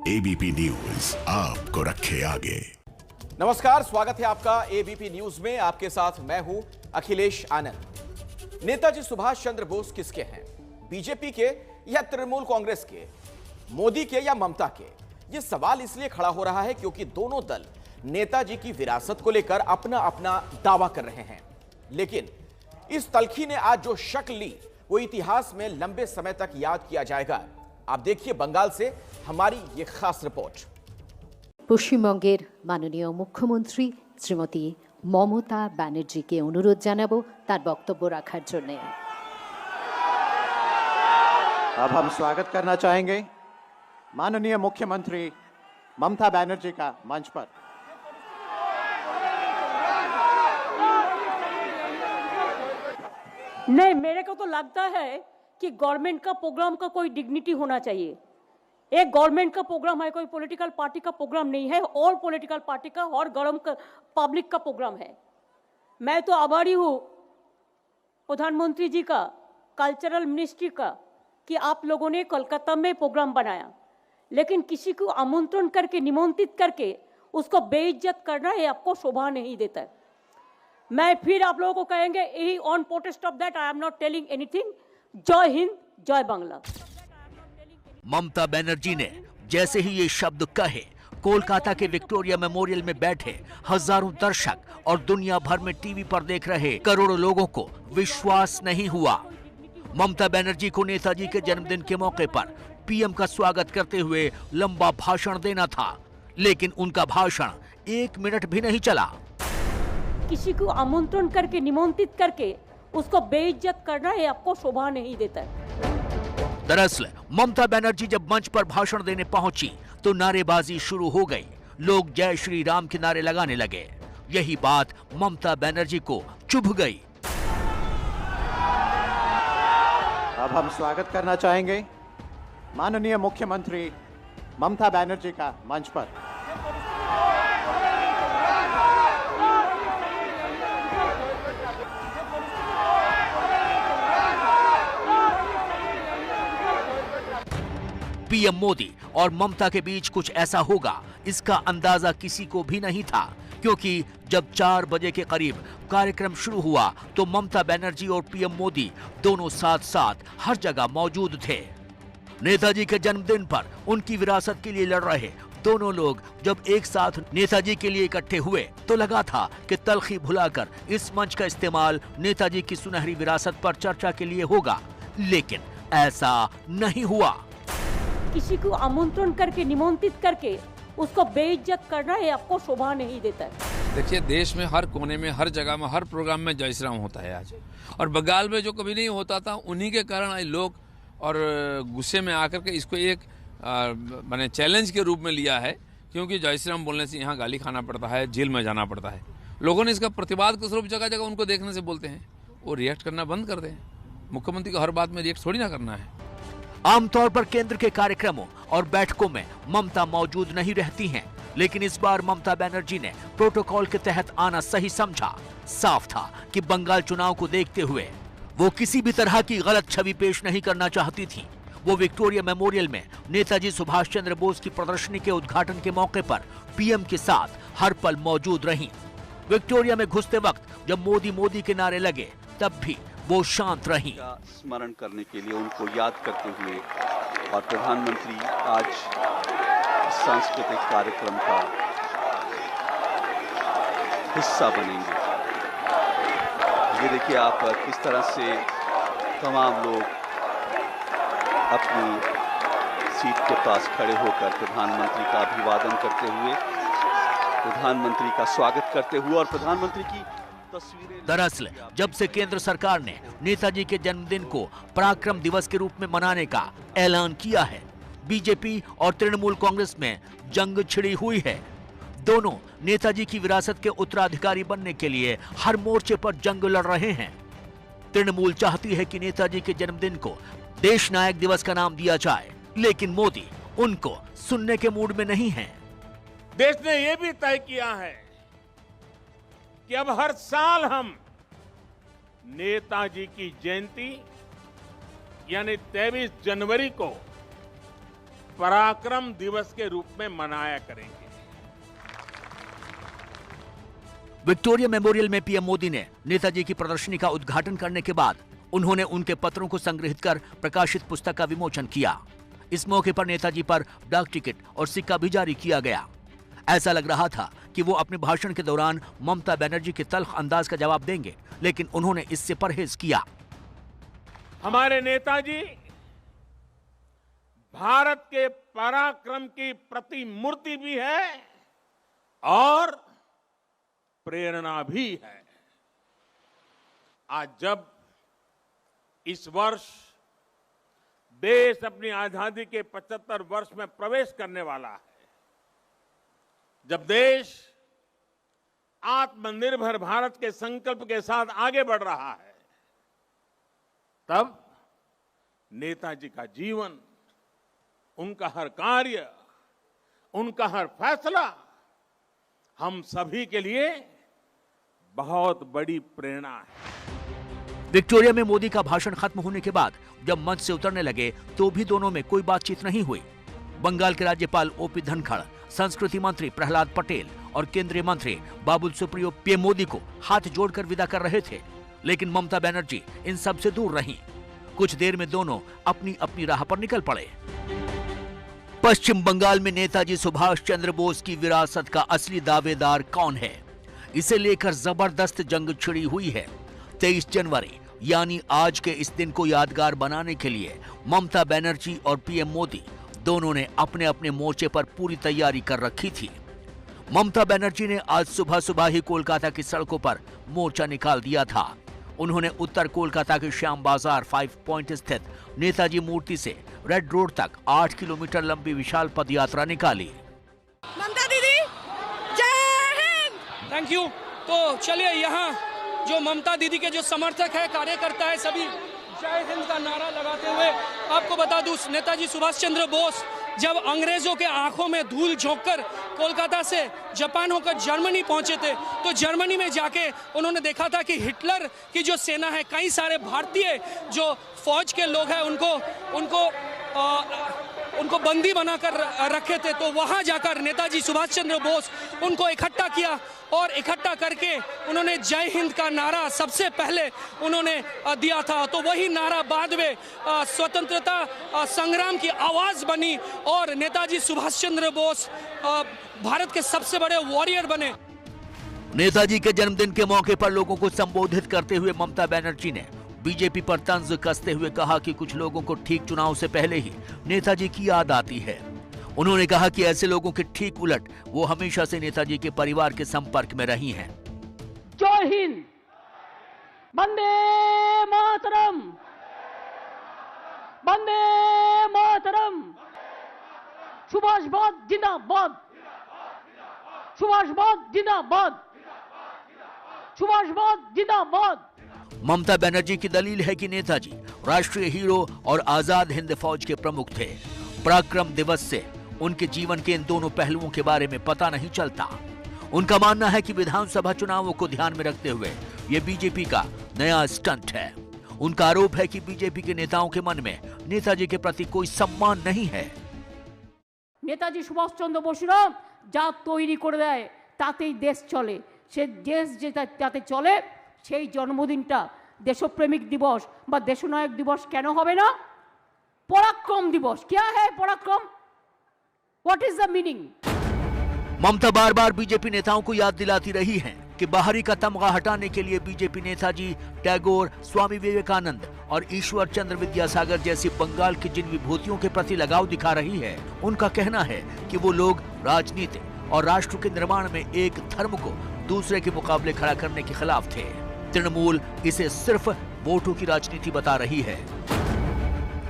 ABP news आपको रखे आगे। नमस्कार, स्वागत है आपका एबीपी न्यूज में। आपके साथ मैं हूं अखिलेश आनंद। नेताजी सुभाष चंद्र बोस किसके हैं? बीजेपी के या तृणमूल कांग्रेस के? मोदी के या ममता के? यह सवाल इसलिए खड़ा हो रहा है क्योंकि दोनों दल नेताजी की विरासत को लेकर अपना अपना दावा कर रहे हैं। लेकिन इस तल्खी ने आज जो शक्ल ली वो इतिहास में लंबे समय तक याद किया जाएगा। आप देखिए बंगाल से हमारी ये खास रिपोर्ट। পশ্চিমবঙ্গের মাননীয় মুখ্যমন্ত্রী শ্রীমতী মমতা ব্যানার্জিকে অনুরোধ জানাবো তার বক্তব্য রাখার জন্য। अब हम स्वागत करना चाहेंगे माननीय मुख्यमंत्री ममता बनर्जी का मंच पर। नहीं, मेरे को तो लगता है कि गवर्नमेंट का प्रोग्राम का कोई डिग्निटी होना चाहिए। एक गवर्नमेंट का प्रोग्राम है, कोई पॉलिटिकल पार्टी का प्रोग्राम नहीं है। और पॉलिटिकल पार्टी का और पब्लिक का प्रोग्राम है। मैं तो आभारी हूँ प्रधानमंत्री जी का, कल्चरल मिनिस्ट्री का, कि आप लोगों ने कोलकाता में प्रोग्राम बनाया, लेकिन किसी को आमंत्रण करके, निमंत्रित करके उसको बेइज्जत करना ये आपको शोभा नहीं देता है। मैं फिर आप लोगों को कहेंगे, यही on protest of that I am not telling anything. जय हिंद, जय बांग्ला। ममता बनर्जी ने जैसे ही ये शब्द कहे, कोलकाता के विक्टोरिया मेमोरियल में बैठे हजारों दर्शक और दुनिया भर में टीवी पर देख रहे करोड़ों लोगों को विश्वास नहीं हुआ। ममता बनर्जी को नेताजी के जन्मदिन के मौके पर पीएम का स्वागत करते हुए लंबा भाषण देना था, लेकिन उनका भाषण 1 मिनट भी नहीं चला। किसी को आमंत्रण करके, निमंत्रित करके उसको बेइज्जत करना ये आपको शोभा नहीं देता है। दरअसल ममता बनर्जी जब मंच पर भाषण देने पहुंची तो नारेबाजी शुरू हो गई। लोग जय श्री राम के नारे लगाने लगे। यही बात ममता बनर्जी को चुभ गई। अब हम स्वागत करना चाहेंगे माननीय मुख्यमंत्री ममता बनर्जी का मंच पर। पीएम मोदी और ममता के बीच कुछ ऐसा होगा, इसका अंदाजा किसी को भी नहीं था, क्योंकि जब 4 बजे के करीब कार्यक्रम शुरू हुआ तो ममता बनर्जी और पीएम मोदी दोनों साथ साथ हर जगह मौजूद थे। नेताजी के जन्मदिन पर उनकी विरासत के लिए लड़ रहे दोनों लोग जब एक साथ नेताजी के लिए इकट्ठे हुए तो लगा था कि तल्खी भुलाकर इस मंच का इस्तेमाल नेताजी की सुनहरी विरासत पर चर्चा के लिए होगा, लेकिन ऐसा नहीं हुआ। किसी को आमंत्रण करके, निमंत्रित करके उसको बेइज्जत करना ये आपको शोभा नहीं देता है। देखिए, देश में हर कोने में, हर जगह में, हर प्रोग्राम में जय श्री राम होता है आज। और बंगाल में जो कभी नहीं होता था, उन्हीं के कारण आज लोग और गुस्से में आकर के इसको एक मैंने चैलेंज के रूप में लिया है, क्योंकि जय श्री राम बोलने से यहाँ गाली खाना पड़ता है, जेल में जाना पड़ता है। लोगों ने इसका प्रतिवाद के स्वरूप जगह जगह उनको देखने से बोलते हैं, वो रिएक्ट करना बंद कर दें। मुख्यमंत्री को हर बात में रिएक्ट थोड़ी ना करना है। आमतौर पर केंद्र के कार्यक्रमों और बैठकों में ममता मौजूद नहीं रहती हैं, लेकिन इस बार ममता बनर्जी ने प्रोटोकॉल के तहत आना सही समझा। साफ था कि बंगाल चुनाव को देखते हुए वो किसी भी तरह की गलत छवि पेश नहीं करना चाहती थी। वो विक्टोरिया मेमोरियल में नेताजी सुभाष चंद्र बोस की प्रदर्शनी के उद्घाटन के मौके पर पीएम के साथ हर पल मौजूद रहीं। विक्टोरिया में घुसते वक्त जब मोदी मोदी के नारे लगे तब भी वो शांत रही। स्मरण करने के लिए, उनको याद करते हुए, और प्रधानमंत्री आज सांस्कृतिक कार्यक्रम का हिस्सा बनेंगे। ये देखिए आप किस तरह से तमाम लोग अपनी सीट के पास खड़े होकर प्रधानमंत्री का अभिवादन करते हुए, प्रधानमंत्री का स्वागत करते हुए और प्रधानमंत्री की दरअसल जब से केंद्र सरकार ने नेताजी के जन्मदिन को पराक्रम दिवस के रूप में मनाने का ऐलान किया है, बीजेपी और तृणमूल कांग्रेस में जंग छिड़ी हुई है। दोनों नेताजी की विरासत के उत्तराधिकारी बनने के लिए हर मोर्चे पर जंग लड़ रहे हैं। तृणमूल चाहती है कि नेताजी के जन्मदिन को देश नायक दिवस का नाम दिया जाए, लेकिन मोदी उनको सुनने के मूड में नहीं है। देश ने यह भी तय किया है कि अब हर साल हम नेताजी की जयंती यानी 23 जनवरी को पराक्रम दिवस के रूप में मनाया करेंगे। विक्टोरिया मेमोरियल में पीएम मोदी ने नेताजी की प्रदर्शनी का उद्घाटन करने के बाद उन्होंने उनके पत्रों को संग्रहित कर प्रकाशित पुस्तक का विमोचन किया। इस मौके पर नेताजी पर डाक टिकट और सिक्का भी जारी किया गया। ऐसा लग रहा था कि वो अपने भाषण के दौरान ममता बनर्जी के तल्ख अंदाज का जवाब देंगे, लेकिन उन्होंने इससे परहेज किया। हमारे नेताजी भारत के पराक्रम की प्रतिमूर्ति भी है और प्रेरणा भी है। आज जब इस वर्ष देश अपनी आजादी के 75 वर्ष में प्रवेश करने वाला है, जब देश आत्मनिर्भर भारत के संकल्प के साथ आगे बढ़ रहा है, तब नेताजी का जीवन, उनका हर कार्य, उनका हर फैसला हम सभी के लिए बहुत बड़ी प्रेरणा है। विक्टोरिया में मोदी का भाषण खत्म होने के बाद जब मंच से उतरने लगे तो भी दोनों में कोई बातचीत नहीं हुई। बंगाल के राज्यपाल ओपी धनखड़, संस्कृति मंत्री प्रहलाद पटेल और केंद्रीय मंत्री बाबुल सुप्रियो पीएम मोदी को हाथ जोड़कर विदा कर रहे थे, लेकिन ममता बनर्जी इन सब से दूर रहीं। कुछ देर में दोनों अपनी अपनी राह पर निकल पड़े। पश्चिम बंगाल में नेताजी सुभाष चंद्र बोस की विरासत का असली दावेदार कौन है, इसे लेकर जबरदस्त जंग छिड़ी हुई है। 23 जनवरी यानी आज के इस दिन को यादगार बनाने के लिए ममता बनर्जी और पीएम मोदी दोनों ने अपने अपने मोर्चे पर पूरी तैयारी कर रखी थी। ममता बनर्जी ने आज सुबह सुबह ही कोलकाता की सड़कों पर मोर्चा निकाल दिया था। उन्होंने उत्तर कोलकाता के श्याम बाजार 5 पॉइंट स्थित नेताजी मूर्ति से रेड रोड तक 8 किलोमीटर लंबी विशाल पदयात्रा निकाली। ममता दीदी जय हिंद। Thank you. तो चलिए, यहाँ जो ममता दीदी के जो समर्थक है, कार्यकर्ता है, सभी जय हिंद का नारा लगाते हुए, आपको बता दूं, नेताजी सुभाष चंद्र बोस जब अंग्रेजों के आंखों में धूल झोंककर कोलकाता से जापान होकर जर्मनी पहुंचे थे, तो जर्मनी में जाके उन्होंने देखा था कि हिटलर की जो सेना है, कई सारे भारतीय जो फौज के लोग हैं उनको बंदी बनाकर रखे थे। तो वहां जाकर नेताजी सुभाष चंद्र बोस उनको इकट्ठा किया और इकट्ठा करके उन्होंने जय हिंद का नारा सबसे पहले उन्होंने दिया था। तो वही नारा बाद में स्वतंत्रता संग्राम की आवाज बनी और नेताजी सुभाष चंद्र बोस भारत के सबसे बड़े वॉरियर बने। नेताजी के जन्मदिन के मौके पर लोगों को संबोधित करते हुए ममता बनर्जी ने बीजेपी पर तंज कसते हुए कहा कि कुछ लोगों को ठीक चुनाव से पहले ही नेताजी की याद आती है। उन्होंने कहा कि ऐसे लोगों के ठीक उलट वो हमेशा से नेताजी के परिवार के संपर्क में रही हैं। जय हिंद, वंदे मातरम, वंदे मातरम, सुभाष बोस जिंदाबाद, सुभाष बोस जिंदाबाद, सुभाष बोस जिंदाबाद। ममता बनर्जी की दलील है कि नेताजी राष्ट्रीय हीरो और आजाद हिंद फौज के प्रमुख थे। पराक्रम दिवस से उनके जीवन के इन दोनों पहलुओं के बारे में पता नहीं चलता। उनका मानना है कि विधानसभा चुनावों को ध्यान में रखते हुए ये बीजेपी का नया स्टंट है। उनका आरोप है कि बीजेपी के नेताओं के मन में नेताजी के प्रति कोई सम्मान नहीं है। नेताजी सुभाष चंद्र बोसरा যা তৈরি করে দেয় তাতেই দেশ চলে। সে দেশ যেটাতে চলে সেই জন্মদিনটা দেশপ্রেমিক দিবস বা দেশনায়ক দিবস কেন হবে না? পরাক্রম দিবস। क्या है पराक्रम? What is the meaning? Mamata बार बार बीजेपी नेताओं को याद दिलाती रही हैं कि बाहरी का तमगा हटाने के लिए बीजेपी नेताजी टैगोर, स्वामी विवेकानंद और ईश्वर चंद्र विद्यासागर जैसी बंगाल की जिन विभूतियों के प्रति लगाव दिखा रही है, उनका कहना है कि वो लोग राजनीति और राष्ट्र के निर्माण में एक धर्म को दूसरे के मुकाबले खड़ा करने के खिलाफ थे। तृणमूल इसे सिर्फ वोटों की राजनीति बता रही है।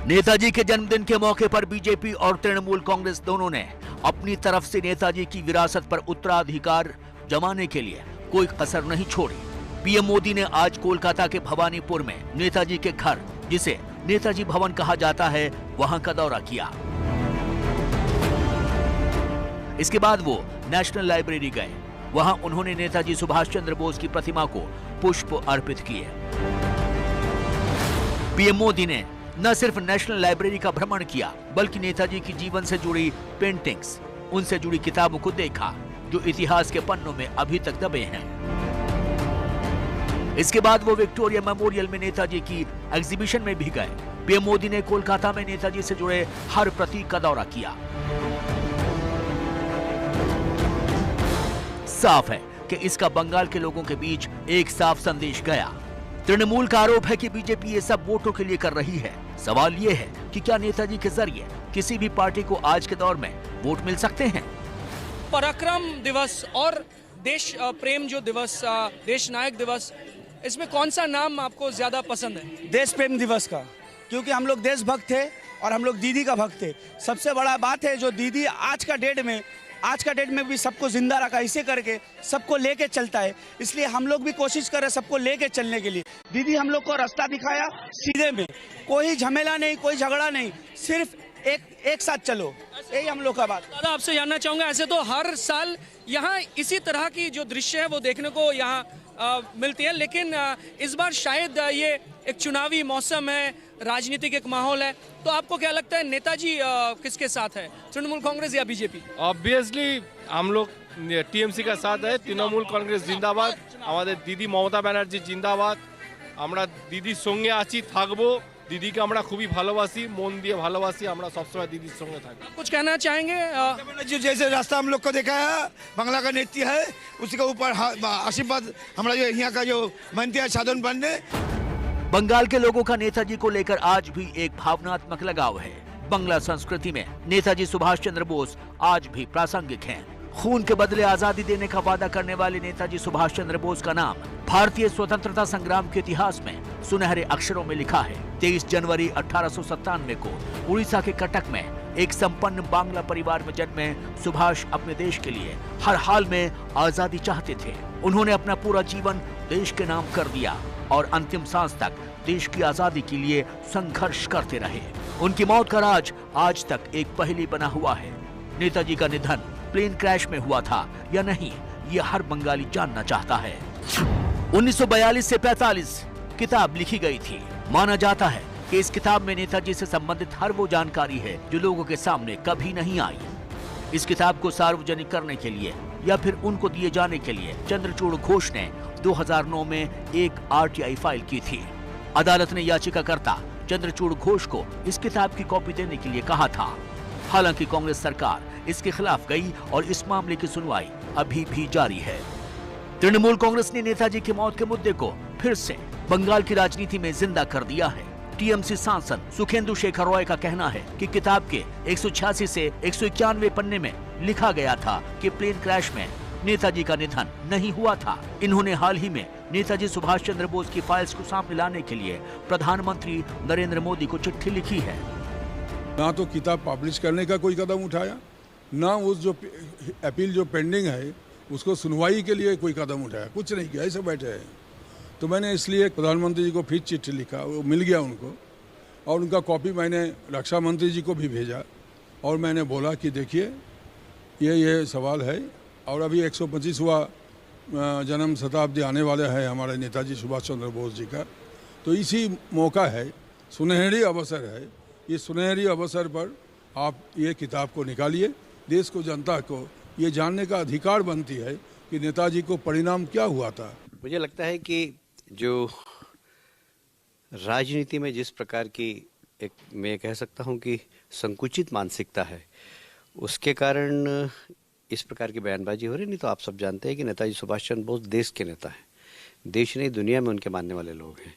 नेताजी के जन्मदिन के मौके पर बीजेपी और तृणमूल कांग्रेस दोनों ने अपनी तरफ से नेताजी की विरासत पर उत्तराधिकार जमाने के लिए कोई कसर नहीं छोड़ी। पीएम मोदी ने आज कोलकाता के भवानीपुर में नेताजी के घर, जिसे नेताजी भवन कहा जाता है, वहां का दौरा किया। इसके बाद वो नेशनल लाइब्रेरी गए। वहां उन्होंने नेताजी सुभाष चंद्र बोस की प्रतिमा को पुष्प अर्पित किए। पीएम मोदी ने न सिर्फ नेशनल लाइब्रेरी का भ्रमण किया, बल्कि नेताजी की जीवन से जुड़ी पेंटिंग्स, उनसे जुड़ी किताबों को देखा जो इतिहास के पन्नों में अभी तक दबे हैं। इसके बाद वो विक्टोरिया मेमोरियल में नेताजी की एग्जीबिशन में भी गए। पीएम मोदी ने कोलकाता में नेताजी से जुड़े हर प्रतीक का दौरा किया। साफ है कि इसका बंगाल के लोगों के बीच एक साफ संदेश गया। तृणमूल का आरोप है कि बीजेपी ये सब वोटों के लिए कर रही है। सवाल ये है कि क्या नेताजी के जरिए किसी भी पार्टी को आज के दौर में वोट मिल सकते हैं? पराक्रम दिवस और देश प्रेम जो दिवस, देश नायक दिवस, इसमें कौन सा नाम आपको ज्यादा पसंद है? देश प्रेम दिवस का, क्योंकि हम लोग देशभक्त थे और हम लोग दीदी का भक्त थे। सबसे बड़ा बात है जो दीदी आज का डेट में भी सबको जिंदा रखा, इसे करके सबको लेके चलता है। इसलिए हम लोग भी कोशिश कर रहे हैं सबको लेके चलने के लिए। दीदी हम लोग को रास्ता दिखाया सीधे में, कोई झमेला नहीं, कोई झगड़ा नहीं, सिर्फ एक साथ चलो, यही हम लोग का बात। दादा आपसे जानना चाहूंगा, ऐसे तो हर साल यहाँ इसी तरह की जो दृश्य है वो देखने को यहाँ मिलती है, लेकिन इस बार शायद ये एक चुनावी मौसम है, राजनीतिक एक माहौल है, तो आपको क्या लगता है नेताजी किसके साथ है, तृणमूल कांग्रेस या बीजेपी? ऑब्वियसली हम लोग टीएमसी का साथ है। तृणमूल कांग्रेस जिंदाबाद, हमारे दीदी ममता ব্যানার্জি জিন্দাবাদ। আমরা দিদির সঙ্গে আছি, থাকবো। দিদিকে আমরা খুবই ভালোবাসি, মন দিয়ে ভালোবাসি, আমরা সবসময় দিদির সঙ্গে থাকি। कुछ कहना चाहेंगे? जो जैसे रास्ता हम लोग को दिखाया, बांग्ला का नेत्री है, उसके ऊपर आशीर्वाद हमारा जो यहाँ का जो मंत्री है साधन पांडे। बंगाल के लोगों का नेताजी को लेकर आज भी एक भावनात्मक लगाव है। बंगला संस्कृति में नेताजी सुभाष चंद्र बोस आज भी प्रासंगिक हैं। खून के बदले आजादी देने का वादा करने वाले नेताजी सुभाष चंद्र बोस का नाम भारतीय स्वतंत्रता संग्राम के इतिहास में सुनहरे अक्षरों में लिखा है। 23 जनवरी 1897 को उड़ीसा के कटक में एक संपन्न बांग्ला परिवार में जन्मे सुभाष अपने देश के लिए हर हाल में आजादी चाहते थे। उन्होंने अपना पूरा जीवन देश के नाम कर दिया और अंतिम सांस तक देश की आजादी के लिए संघर्ष करते रहे। उनकी मौत का राज आज तक एक पहेली बना हुआ है। नेताजी का निधन प्लेन क्रैश में हुआ था या नहीं, ये हर बंगाली जानना चाहता है। 1942 से 45 किताब लिखी गई थी। माना जाता है कि इस किताब में नेताजी से संबंधित हर वो जानकारी है जो लोगों के सामने कभी नहीं आई। इस किताब को सार्वजनिक करने के लिए या फिर उनको दिए जाने के लिए चंद्रचूड़ घोष ने 2009 में एक आरटीआई फाइल की थी। अदालत ने याचिकाकर्ता चंद्रचूड़ घोष को इस किताब की कॉपी देने के लिए कहा था। हालांकि कांग्रेस सरकार इसके खिलाफ गई और इस मामले की सुनवाई अभी भी जारी है। तृणमूल कांग्रेस ने नेताजी की मौत के मुद्दे को फिर से बंगाल की राजनीति में जिंदा कर दिया है। टीएमसी सांसद सुखेंदु शेखर रॉय का कहना है कि किताब के 186 से 191 पन्ने में लिखा गया था कि प्लेन क्रैश में नेताजी का निधन नहीं हुआ था। इन्होंने हाल ही में नेताजी सुभाष चंद्र बोस की फाइल्स को सामने लाने के लिए प्रधानमंत्री नरेंद्र मोदी को चिट्ठी लिखी है। ना तो किताब पब्लिश करने का कोई कदम उठाया, ना उस जो अपील जो पेंडिंग है उसको सुनवाई के लिए कोई कदम उठाया, कुछ नहीं किया, ऐसे बैठे हैं। तो मैंने इसलिए प्रधानमंत्री जी को फिर चिट्ठी लिखा, वो मिल गया उनको, और उनका कॉपी मैंने रक्षा मंत्री जी को भी भेजा और मैंने बोला कि देखिए ये सवाल है और अभी 125वां जन्म शताब्दी आने वाला है हमारे नेताजी सुभाष चंद्र बोस जी का, तो इसी मौका है, सुनहरी अवसर है। ये सुनहरी अवसर पर आप ये किताब को निकालिए। देश को, जनता को ये जानने का अधिकार बनती है कि नेताजी को परिणाम क्या हुआ था। मुझे लगता है कि जो राजनीति में जिस प्रकार की एक मैं कह सकता हूं कि संकुचित मानसिकता है, उसके कारण इस प्रकार की बयानबाजी हो रही। नहीं तो आप सब जानते हैं कि नेताजी सुभाष चंद्र बोस देश के नेता हैं। देश नहीं, दुनिया में उनके मानने वाले लोग हैं।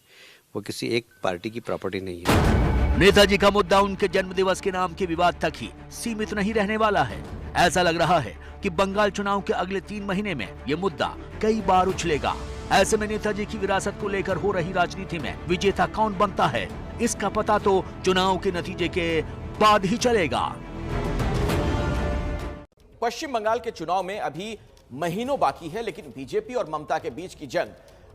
वो किसी एक पार्टी की प्रॉपर्टी नहीं है। नेताजी का मुद्दा उनके जन्मदिवस के नाम के विवाद तक ही सीमित नहीं रहने वाला है। ऐसा लग रहा है कि बंगाल चुनाव के अगले 3 महीने में ये मुद्दा कई बार उछलेगा। ऐसे में नेताजी की विरासत को लेकर हो रही राजनीति में विजेता कौन बनता है, इसका पता तो चुनाव के नतीजे के बाद ही चलेगा। पश्चिम बंगाल के चुनाव में अभी महीनों बाकी है, लेकिन बीजेपी और ममता के बीच की जंग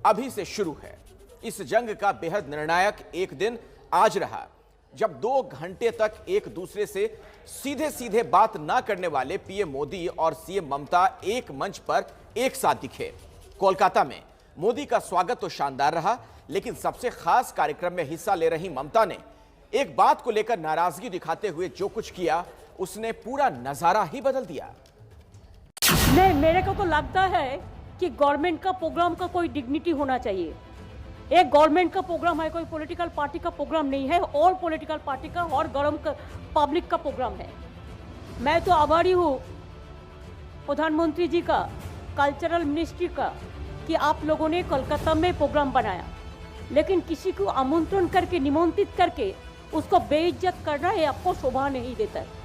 अभी से शुरू है। इस जंग का बेहद निर्णायक एक दिन आज रहा, जब 2 घंटे तक एक दूसरे से सीधे सीधे बात ना करने वाले पीएम मोदी और सीएम ममता एक मंच पर एक साथ दिखे। कोलकाता में मोदी का स्वागत तो शानदार रहा, लेकिन सबसे खास कार्यक्रम में हिस्सा ले रही ममता ने एक बात को लेकर नाराजगी दिखाते हुए जो कुछ किया उसने पूरा नजारा ही बदल दिया। नहीं, मेरे को तो लगता है कि गवर्नमेंट का प्रोग्राम का कोई डिग्निटी होना चाहिए। एक गवर्नमेंट का प्रोग्राम है, कोई पॉलिटिकल पार्टी का प्रोग्राम नहीं है, ऑल पॉलिटिकल पार्टी का और पब्लिक का प्रोग्राम है। मैं तो आभारी हूँ प्रधानमंत्री जी का, कल्चरल मिनिस्ट्री का, कि आप लोगों ने कोलकाता में प्रोग्राम बनाया, लेकिन किसी को आमंत्रण करके, निमंत्रित करके उसको बेइज्जत करना ये आपको शोभा नहीं देता है।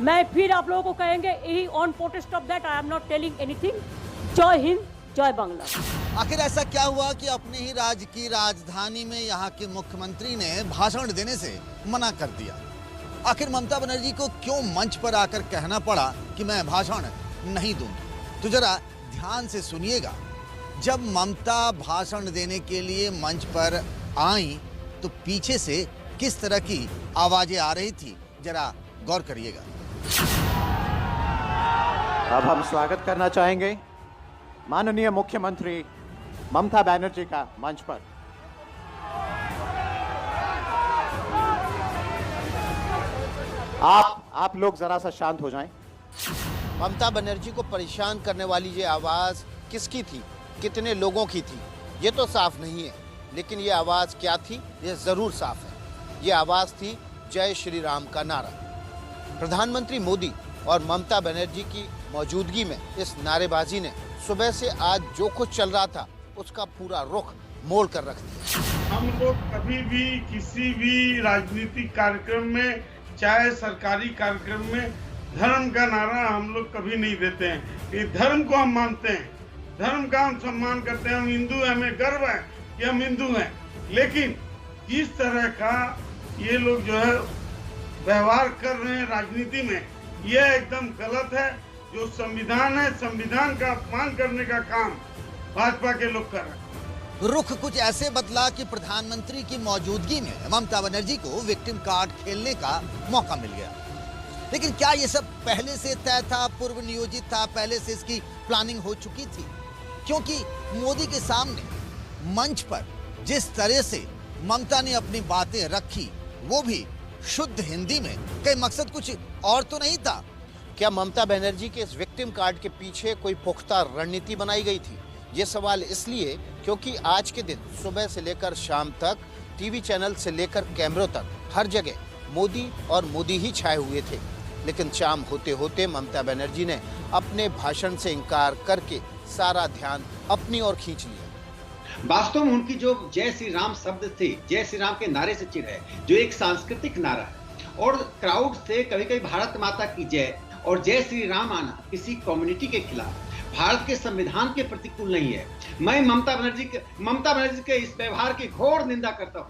मैं फिर आप लोगों को कहेंगे, यही on protest of that I am not telling anything. जय हिंद, जय बांग्ला। आखिर ऐसा क्या हुआ कि अपने ही राज्य की राजधानी में यहाँ के मुख्यमंत्री ने भाषण देने से मना कर दिया? आखिर ममता बनर्जी को क्यों मंच पर आकर कहना पड़ा कि मैं भाषण नहीं दूंगी? तो जरा ध्यान से सुनिएगा। जब ममता भाषण देने के लिए मंच पर आई तो पीछे से किस तरह की आवाजें आ रही थी, जरा गौर करिएगा। अब हम स्वागत करना चाहेंगे माननीय मुख्यमंत्री ममता बनर्जी का मंच पर। आप लोग जरा सा शांत हो जाएं। ममता बनर्जी को परेशान करने वाली ये आवाज किसकी थी, कितने लोगों की थी, ये तो साफ नहीं है, लेकिन ये आवाज क्या थी ये जरूर साफ है। ये आवाज थी जय श्री राम का नारा। प्रधानमंत्री मोदी और ममता बनर्जी की मौजूदगी में इस नारेबाजी ने सुबह से आज जो कुछ चल रहा था उसका पूरा रुख मोड़ कर रख दिया। हम लोग कभी भी किसी भी राजनीतिक कार्यक्रम में, चाहे सरकारी कार्यक्रम में, धर्म का नारा हम लोग कभी नहीं देते हैं। ये धर्म को हम मानते हैं, धर्म का हम सम्मान करते हैं, हम हिंदू हैं, हमें गर्व है कि हम हिंदू हैं। लेकिन जिस तरह का ये लोग जो है व्यवहार कर रहे हैं राजनीति में, यह एकदम गलत है। जो संविधान है, संविधान का अपमान करने का काम भाजपा के लोग कर रहे हैं। रुख कुछ ऐसे बदला कि प्रधानमंत्री की मौजूदगी में ममता बनर्जी को विक्टिम कार्ड खेलने का मौका मिल गया। लेकिन क्या ये सब पहले से तय था, पूर्व नियोजित था, पहले से इसकी प्लानिंग हो चुकी थी? क्योंकि मोदी के सामने मंच पर जिस तरह से ममता ने अपनी बातें रखी, वो भी शुद्ध हिंदी में, कहीं मकसद कुछ और तो नहीं था? क्या ममता बनर्जी के इस विक्टिम कार्ड के पीछे कोई पुख्ता रणनीति बनाई गई थी? ये सवाल इसलिए क्योंकि आज के दिन सुबह से लेकर शाम तक टीवी चैनल से लेकर कैमरों तक हर जगह मोदी और मोदी ही छाए हुए थे। लेकिन शाम होते होते ममता बनर्जी ने अपने भाषण से इनकार करके सारा ध्यान अपनी ओर खींच लिया। वास्तव में उनकी जो जय श्री राम शब्द थे, जय श्री राम के नारे से चिढ़ है, जो एक सांस्कृतिक नारा है, और क्राउड से कभी कभी भारत माता की जय और जय श्री राम आना किसी कम्युनिटी के खिलाफ, भारत के संविधान के प्रतिकूल नहीं है। मैं ममता बनर्जी के इस व्यवहार की घोर निंदा करता हूँ।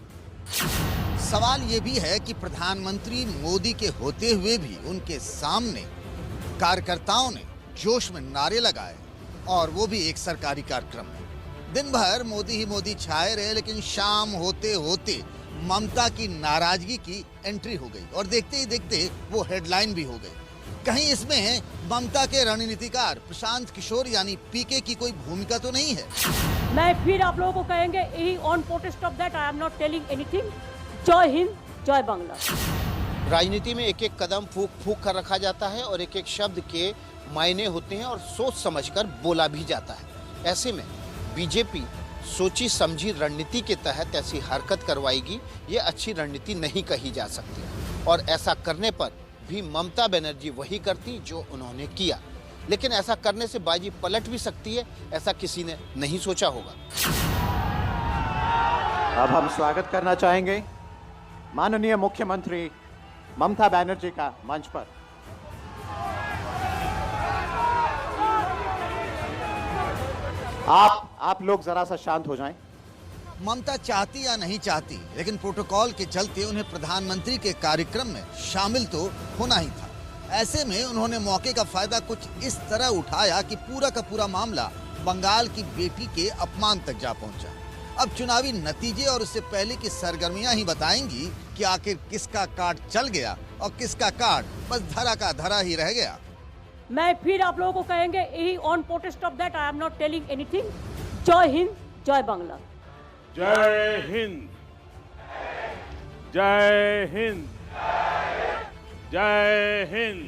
सवाल ये भी है कि प्रधानमंत्री मोदी के होते हुए भी उनके सामने कार्यकर्ताओं ने जोश में नारे लगाए, और वो भी एक सरकारी कार्यक्रम में। दिन भर मोदी ही मोदी छाए रहे, लेकिन शाम होते होते ममता की नाराजगी की एंट्री हो गई, और देखते ही देखते वो हेडलाइन भी हो गई। कहीं इसमें ममता के रणनीतिकार प्रशांत किशोर यानी पीके की कोई भूमिका तो नहीं है? मैं फिर आप लोगों को कहेंगे, यही on protest of that I am not telling anything. जय हिंद, जय बांग्ला। राजनीति में एक एक कदम फूक फूक कर रखा जाता है और एक एक शब्द के मायने होते हैं और सोच समझकर बोला भी जाता है। ऐसे में बीजेपी सोची समझी रणनीति के तहत ऐसी हरकत करवाएगी, ये अच्छी रणनीति नहीं कही जा सकती। और ऐसा करने पर भी ममता बनर्जी वही करती जो उन्होंने किया। लेकिन ऐसा करने से बाजी पलट भी सकती है, ऐसा किसी ने नहीं सोचा होगा। अब हम स्वागत करना चाहेंगे माननीय मुख्यमंत्री ममता बनर्जी का मंच पर। आप लोग जरा सा शांत हो जाएं। ममता चाहती या नहीं चाहती, लेकिन प्रोटोकॉल के चलते उन्हें प्रधानमंत्री के कार्यक्रम में शामिल तो होना ही था। ऐसे में उन्होंने मौके का फायदा कुछ इस तरह उठाया कि पूरा का पूरा मामला बंगाल की बेटी के अपमान तक जा पहुंचा। अब चुनावी नतीजे और उससे पहले की सरगर्मियां ही बताएंगी कि आखिर किसका कार्ड चल गया और किसका कार्ड बस धरा का धरा ही रह गया। मैं फिर आप लोगों को कहेंगे, यही on protest of that I am not telling anything. जय हिंद, जय बांग्ला। जय हिंद, जय हिंद, जय हिंद।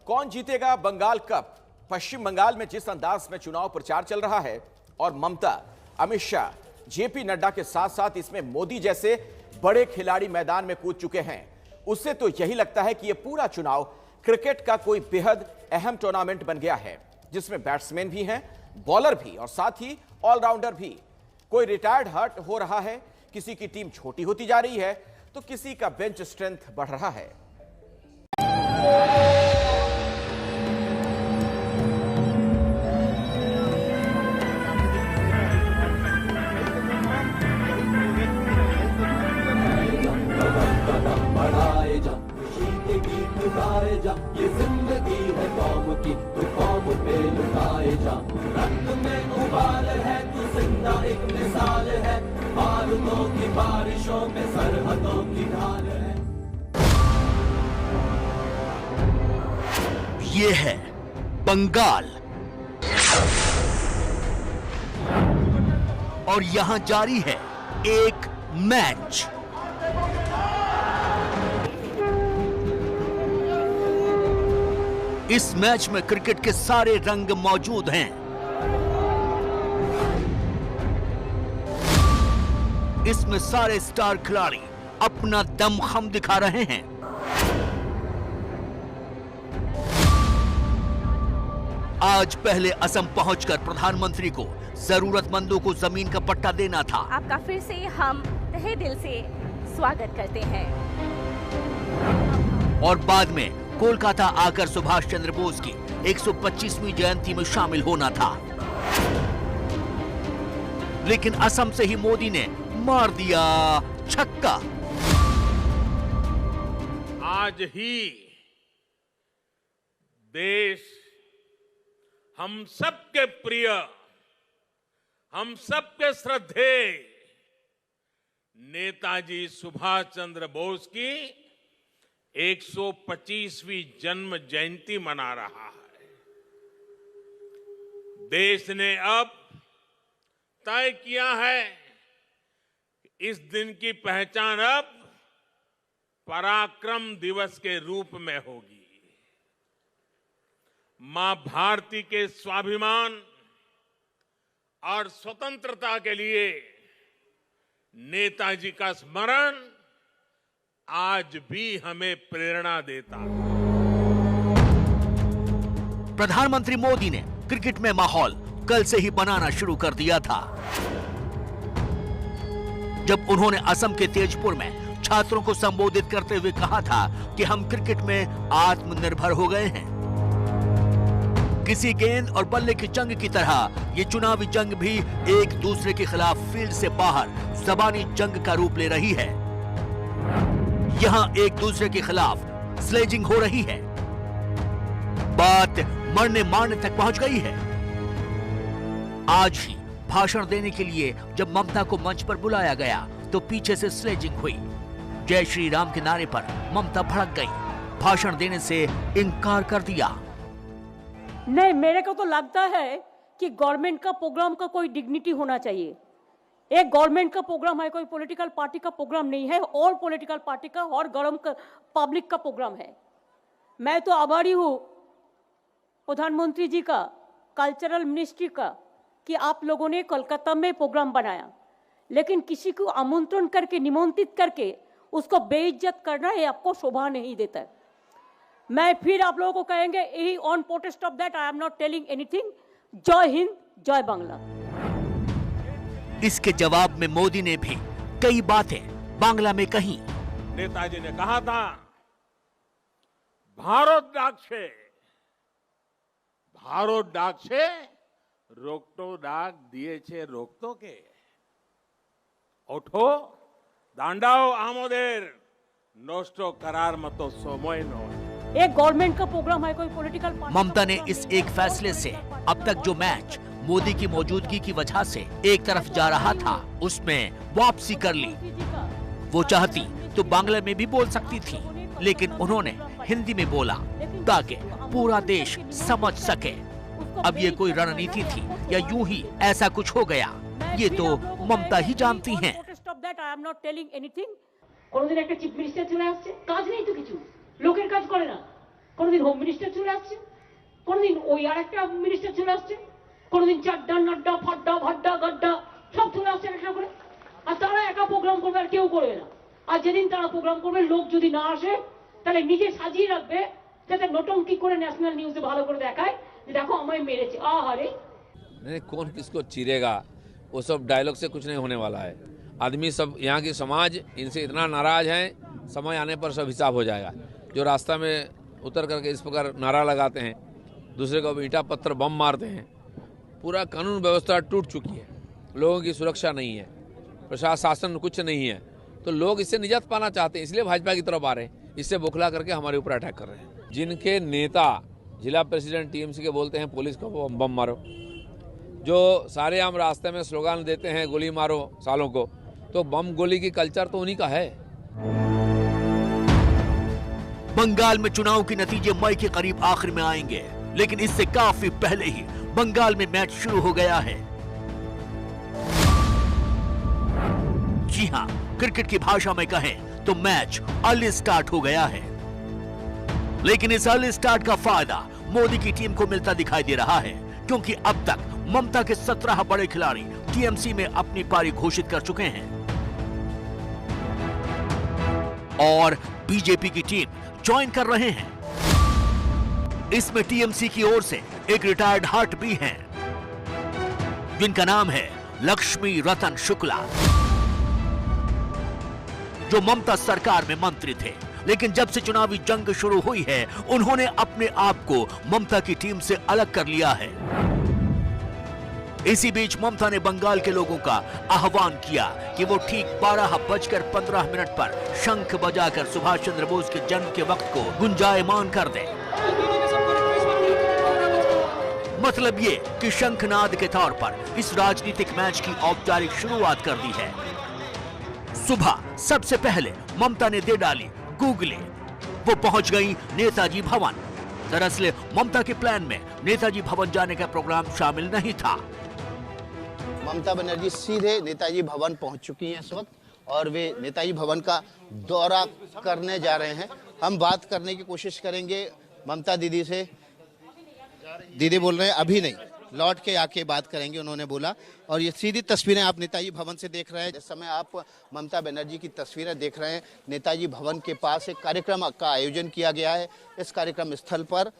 कौन जीतेगा बंगाल कप? पश्चिम बंगाल में जिस अंदाज में चुनाव प्रचार चल रहा है और ममता, अमित शाह, जेपी नड्डा के साथ साथ इसमें मोदी जैसे बड़े खिलाड़ी मैदान में कूद चुके हैं, उससे तो यही लगता है कि यह पूरा चुनाव क्रिकेट का कोई बेहद अहम टूर्नामेंट बन गया है, जिसमें बैट्समैन भी हैं, बॉलर भी और साथ ही ऑलराउंडर भी। कोई रिटायर्ड हर्ट हो रहा है, किसी की टीम छोटी होती जा रही है, तो किसी का बेंच स्ट्रेंथ बढ़ रहा है। ये जिंदगी है कौम की, तू कौम पे लुटाए जा। रंग में उबाल है, तू जिंदा एक मिसाल है। बारूदों की बारिशों में सरहदों की ढाल है। ये है बंगाल और यहां जारी है एक मैच। इस मैच में क्रिकेट के सारे रंग मौजूद हैं। इसमें सारे स्टार खिलाड़ी अपना दमखम दिखा रहे हैं। आज पहले असम पहुंचकर प्रधानमंत्री को जरूरतमंदों को जमीन का पट्टा देना था। आपका फिर से हम तहे दिल से स्वागत करते हैं। और बाद में कोलकाता आकर सुभाष चंद्र बोस की 125वीं जयंती में शामिल होना था, लेकिन असम से ही मोदी ने मार दिया छक्का। आज ही देश हम सबके प्रिय, हम सबके श्रद्धेय नेताजी सुभाष चंद्र बोस की 125वीं जन्म जयंती मना रहा है। देश ने अब तय किया है कि इस दिन की पहचान अब पराक्रम दिवस के रूप में होगी। मां भारती के स्वाभिमान और स्वतंत्रता के लिए नेताजी का स्मरण आज भी हमें प्रेरणा देता है। प्रधानमंत्री मोदी ने क्रिकेट में माहौल कल से ही बनाना शुरू कर दिया था, जब उन्होंने असम के तेजपुर में छात्रों को संबोधित करते हुए कहा था कि हम क्रिकेट में आत्मनिर्भर हो गए हैं। किसी गेंद और बल्ले की जंग की तरह ये चुनावी जंग भी एक दूसरे के खिलाफ फील्ड से बाहर जबानी जंग का रूप ले रही है। यहां एक दूसरे के खिलाफ स्लेजिंग हो रही है, बात मरने मारने तक पहुंच गई है। आज ही भाषण देने के लिए जब ममता को मंच पर बुलाया गया तो पीछे से स्लेजिंग हुई। जय श्री राम के नारे पर ममता भड़क गई, भाषण देने से इनकार कर दिया। नहीं, मेरे को तो लगता है कि गवर्नमेंट का प्रोग्राम का कोई डिग्निटी होना चाहिए। एक गवर्नमेंट का प्रोग्राम है, कोई पॉलिटिकल पार्टी का प्रोग्राम नहीं है। ऑल पॉलिटिकल पार्टी का और गरम पब्लिक का प्रोग्राम है। मैं तो आभारी हूँ प्रधानमंत्री जी का, कल्चरल मिनिस्ट्री का, कि आप लोगों ने कोलकाता में प्रोग्राम बनाया, लेकिन किसी को आमंत्रण करके, निमंत्रित करके उसको बेइज्जत करना है आपको शोभा नहीं देता है। मैं फिर आप लोगों को कहेंगे, यही on protest of that I am not telling anything. जय हिंद, जय बांग्ला। इसके जवाब में मोदी ने भी कई बातें बांग्ला में कही। नेताजी ने कहा था, भारत डाक से रोकटो डाक दिए छे रोकतो के ओठो दांडाओ आमोदेर नोस्टो करार मतो सोमोय नो। एक गवर्नमेंट का प्रोग्राम है, कोई पॉलिटिकल पार्टी। ममता ने इस एक फैसले से अब तक जो मैच मोदी की मौजूदगी की वजह से एक तरफ जा रहा था, उसमें वापसी कर ली। वो चाहती तो बांग्ला में भी बोल सकती थी, लेकिन उन्होंने हिंदी में बोला ताकि पूरा देश समझ सके। अब ये कोई रणनीति थी या यूं ही ऐसा कुछ हो गया, ये तो ममता ही जानती हैं। Am not telling anything. কোনোদিন একটা চিফ মিনিস্টার চলে আসছে, কাজ নেই তো কিছু, লোকের কাজ করে না। কোনোদিন হোম মিনিস্টার চলে আসছে, কোনোদিন ওই আর একটা মিনিস্টার চলে আসছে, কোনোদিন চাড্ডা নাড্ডা ফাড্ডা ভাড্ডা গাড্ডা সব চলে আসছে একটা করে। আর তারা একা প্রোগ্রাম করবে আর কেউ করবে না। আর যেদিন তারা প্রোগ্রাম করবে, লোক যদি না আসে তাহলে নিজে সাজিয়ে রাখবে যাতে নটঙ্কি করে ন্যাশনাল নিউজে ভালো করে দেখায় যে দেখো আমায় মেরেছে। আহারে नहीं, कौन किसको चीरेगा, वो सब डायलॉग से कुछ नहीं होने वाला है। आदमी सब, यहाँ की समाज इनसे इतना नाराज है, समय आने पर सब हिसाब हो जाएगा। जो रास्ता में उतर करके इस प्रकार नारा लगाते हैं, दूसरे को ईंटा पत्थर बम मारते हैं, पूरा कानून व्यवस्था टूट चुकी है, लोगों की सुरक्षा नहीं है, प्रशासन कुछ नहीं है, तो लोग इससे निजात पाना चाहते हैं, इसलिए भाजपा की तरफ आ रहे हैं, इससे बौखला करके हमारे ऊपर अटैक कर रहे हैं। जिनके नेता जिला प्रेसिडेंट टीएमसी के बोलते हैं पुलिस को बम मारो, जो सारे आम रास्ते में स्लोगान देते हैं गोली मारो सालों को, तो बम गोली की कल्चर तो उन्हीं का है। बंगाल में चुनाव के नतीजे मई के करीब आखिर में आएंगे, लेकिन इससे काफी पहले ही बंगाल में मैच शुरू हो गया है। जी हां, क्रिकेट की भाषा में कहें तो मैच अर्ली स्टार्ट हो गया है। लेकिन इस अर्ली स्टार्ट का फायदा मोदी की टीम को मिलता दिखाई दे रहा है, क्योंकि अब तक ममता के 17 बड़े खिलाड़ी टीएमसी में अपनी पारी घोषित कर चुके हैं और बीजेपी की टीम ज्वाइन कर रहे हैं। इसमें टीएमसी की ओर से एक रिटायर्ड हर्ट भी हैं, जिनका नाम है लक्ष्मी रतन शुक्ला, जो ममता सरकार में मंत्री थे, लेकिन जब से चुनावी जंग शुरू हुई है, उन्होंने अपने आप को ममता की टीम से अलग कर लिया है। इसी बीच ममता ने बंगाल के लोगों का आह्वान किया कि वो ठीक 12:15 पर शंख बजाकर सुभाष चंद्र बोस के जन्म के वक्त को गुंजायमान कर दें। मतलब ये कि शंखनाद के तौर पर इस राजनीतिक मैच की औपचारिक शुरुआत कर दी है। सुबह सबसे पहले ममता ने दे डाली गूगली, वो पहुंच गई नेताजी भवन। दरअसल ममता के प्लान में नेताजी भवन जाने का प्रोग्राम शामिल नहीं था। ममता बनर्जी सीधे नेताजी भवन पहुंच चुकी हैं इस वक्त, और वे नेताजी भवन का दौरा करने जा रहे हैं। हम बात करने की कोशिश करेंगे ममता दीदी से। दीदी बोल रहे हैं अभी नहीं, लौट के आके बात करेंगे, उन्होंने बोला। और ये सीधी तस्वीरें आप नेताजी भवन से देख रहे हैं। इस समय आप ममता बनर्जी की तस्वीरें देख रहे हैं। नेताजी भवन के पास एक कार्यक्रम का आयोजन किया गया है। इस कार्यक्रम स्थल पर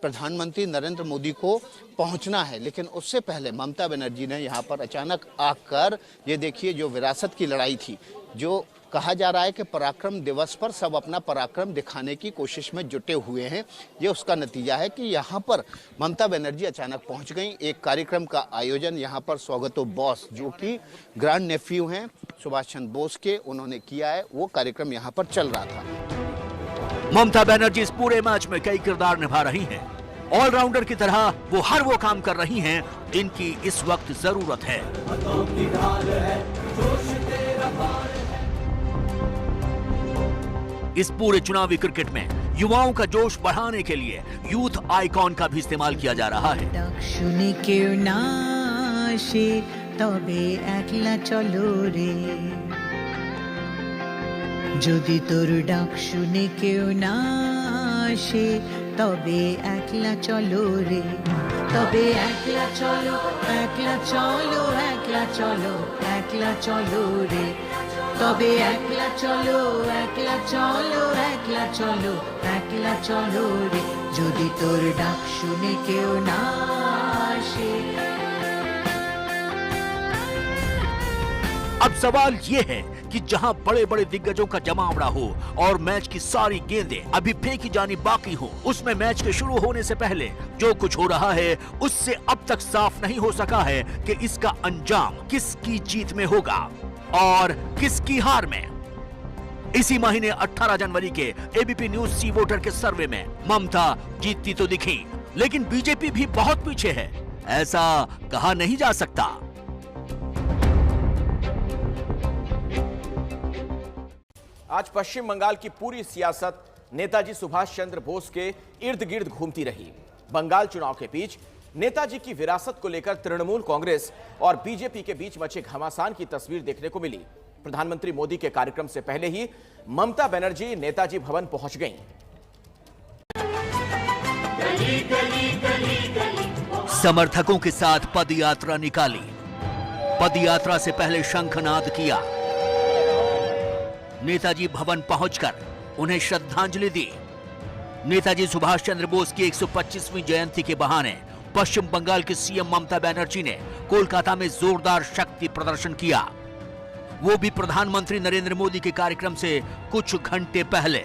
प्रधानमंत्री नरेंद्र मोदी को पहुंचना है, लेकिन उससे पहले ममता बनर्जी ने यहाँ पर अचानक आकर, ये देखिए, जो विरासत की लड़ाई थी, जो कहा जा रहा है कि पराक्रम दिवस पर सब अपना पराक्रम दिखाने की कोशिश में जुटे हुए हैं, ये उसका नतीजा है कि यहाँ पर ममता बनर्जी अचानक पहुँच गई। एक कार्यक्रम का आयोजन यहाँ पर स्वागतो बोस, जो कि ग्रैंड नेफ्यू हैं सुभाष चंद्र बोस के, उन्होंने किया है। वो कार्यक्रम यहाँ पर चल रहा था। ममता बनर्जी इस पूरे मैच में कई किरदार निभा रही हैं। ऑलराउंडर की तरह वो हर वो काम कर रही हैं जिनकी इस वक्त जरूरत है। इस पूरे चुनावी क्रिकेट में युवाओं का जोश बढ़ाने के लिए यूथ आइकॉन का भी इस्तेमाल किया जा रहा है। যদি তোর ডাক শুনে কেউ না আসে, তবে একলা চলো রে, তবে একলা চলো, একলা চলো, একলা চলো, একলা চলো রে, তবে একলা চলো, একলা চলো, একলা চলো, একলা চলো রে, যদি তোর ডাক শুনে কেউ না আসে। अब सवाल ये है कि जहां बड़े बड़े दिग्गजों का जमावड़ा हो और मैच की सारी गेंदें अभी फेंकी जानी बाकी हो, उसमें मैच के शुरू होने से पहले जो कुछ हो रहा है उससे अब तक साफ नहीं हो सका है कि इसका अंजाम किसकी जीत में होगा और किसकी हार में। इसी महीने 18 जनवरी के एबीपी न्यूज सी वोटर के सर्वे में ममता जीतती तो दिखी, लेकिन बीजेपी भी बहुत पीछे है, ऐसा कहा नहीं जा सकता। आज पश्चिम बंगाल की पूरी सियासत नेताजी सुभाष चंद्र बोस के इर्द गिर्द घूमती रही। बंगाल चुनाव के बीच नेताजी की विरासत को लेकर तृणमूल कांग्रेस और बीजेपी के बीच मचे घमासान की तस्वीर देखने को मिली। प्रधानमंत्री मोदी के कार्यक्रम से पहले ही ममता बनर्जी नेताजी भवन पहुंच गईं। समर्थकों के साथ पदयात्रा निकाली। पदयात्रा से पहले शंखनाद किया। नेताजी भवन पहुंचकर उन्हें श्रद्धांजलि दी। नेताजी सुभाष चंद्र बोस की 125वीं जयंती के बहाने पश्चिम बंगाल की सीएम ममता बनर्जी ने कोलकाता में जोरदार शक्ति प्रदर्शन किया, वो भी प्रधानमंत्री नरेंद्र मोदी के कार्यक्रम से कुछ घंटे पहले।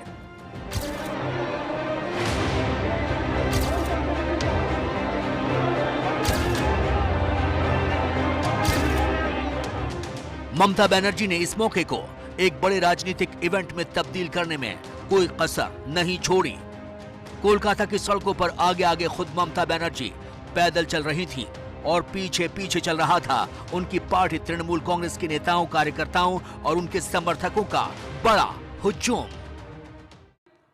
ममता बनर्जी ने इस मौके को एक बड़े राजनीतिक इवेंट में तब्दील करने में कोई कसर नहीं छोड़ी। कोलकाता की सड़कों पर आगे आगे खुद ममता बनर्जी पैदल चल रही थी और पीछे पीछे चल रहा था उनकी पार्टी तृणमूल कांग्रेस के नेताओं, कार्यकर्ताओं और उनके समर्थकों का बड़ा हुजूम।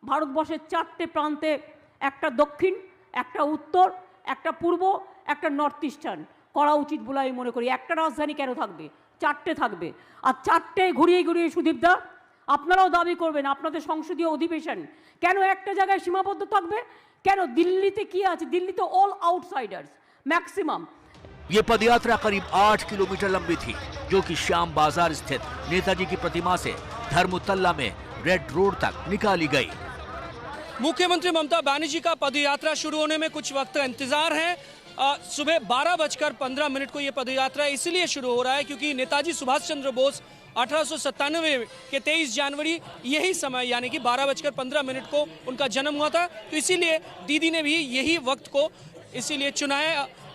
ভারতবর্ষের চারটে প্রান্তে, একটা দক্ষিণ, একটা উত্তর, একটা পূর্ব, একটা নর্থ ইস্টার্ন করা উচিত বলে আমি মনে করি। একটা রাজধানী কেন থাকবে? চারটে থাকবে। আর চারটে ঘুরিয়ে ঘুরিয়ে সুদীপদা আপনারাও দাবি করবেন আপনাদের সংসদীয় অধিবেশন কেন একটা জায়গায় সীমাবদ্ধ থাকবে? কেন দিল্লিতে কি আছে? দিল্লিতে অল আউটসাইডার্স मैक्सिमम। ये पदयात्रा करीब 8 किलोमीटर लंबी थी, जो कि श्याम बाजार स्थित नेताजी की प्रतिमा से धर्मतल्ला में रेड रोड तक निकाली गई। मुख्यमंत्री ममता बनर्जी का पदयात्रा शुरू होने में कुछ वक्त का इंतजार है। सुबह 12:15 को ये पदयात्रा इसलिए शुरू हो रहा है क्योंकि नेताजी सुभाष चंद्र बोस 1897 के 23 जनवरी यही समय यानी कि 12:15 को उनका जन्म हुआ था। तो इसीलिए दीदी ने भी यही वक्त को इसीलिए चुना है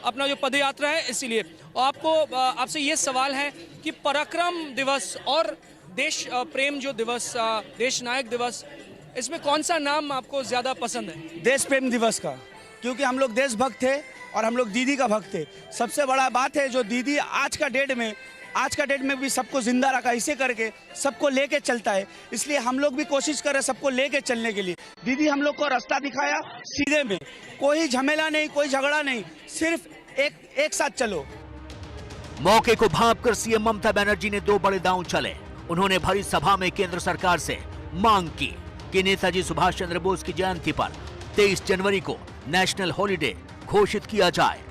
अपना जो पदयात्रा है। इसीलिए और आपसे ये सवाल है कि पराक्रम दिवस और देश प्रेम जो दिवस, देश नायक दिवस, इसमें कौन सा नाम आपको ज्यादा पसंद है? देश प्रेम दिवस का, क्योंकि हम लोग देशभक्त थे और हम लोग दीदी का भक्त थे। सबसे बड़ा बात है जो दीदी आज का डेट में भी सबको जिंदा रखा, इसे करके सबको लेके चलता है। इसलिए हम लोग भी कोशिश कर रहे सबको लेके चलने के लिए। दीदी हम लोग को रास्ता दिखाया सीधे में, कोई झमेला नहीं, कोई झगड़ा नहीं, सिर्फ एक साथ चलो। मौके को भांपकर सीएम ममता बनर्जी ने दो बड़े दांव चले। उन्होंने भरी सभा में केंद्र सरकार से मांग की कि नेताजी सुभाष चंद्र बोस की जयंती पर 23 जनवरी को नेशनल हॉलिडे घोषित किया जाए।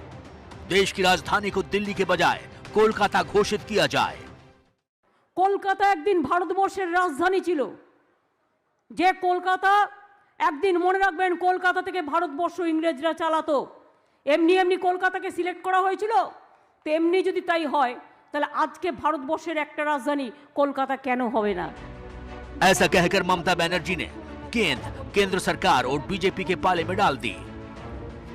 देश की राजधानी को दिल्ली के बजाय कोलकाता घोषित किया जाए। কলকাতা একদিন ভারতবর্ষের রাজধানী ছিল। যে কলকাতা একদিন মনে রাখবেন কলকাতা থেকে ভারতবর্ষ ইংরেজরা চালাতো। এমনি কলকাতাকে সিলেক্ট করা হয়েছিল। তো এমনি যদি তাই হয় তাহলে আজকে ভারতবর্ষের একটা রাজধানী কলকাতা কেন হবে না? ऐसा कहकर ममता बनर्जी ने केंद्र सरकार और बीजेपी के पाले में डाल दी,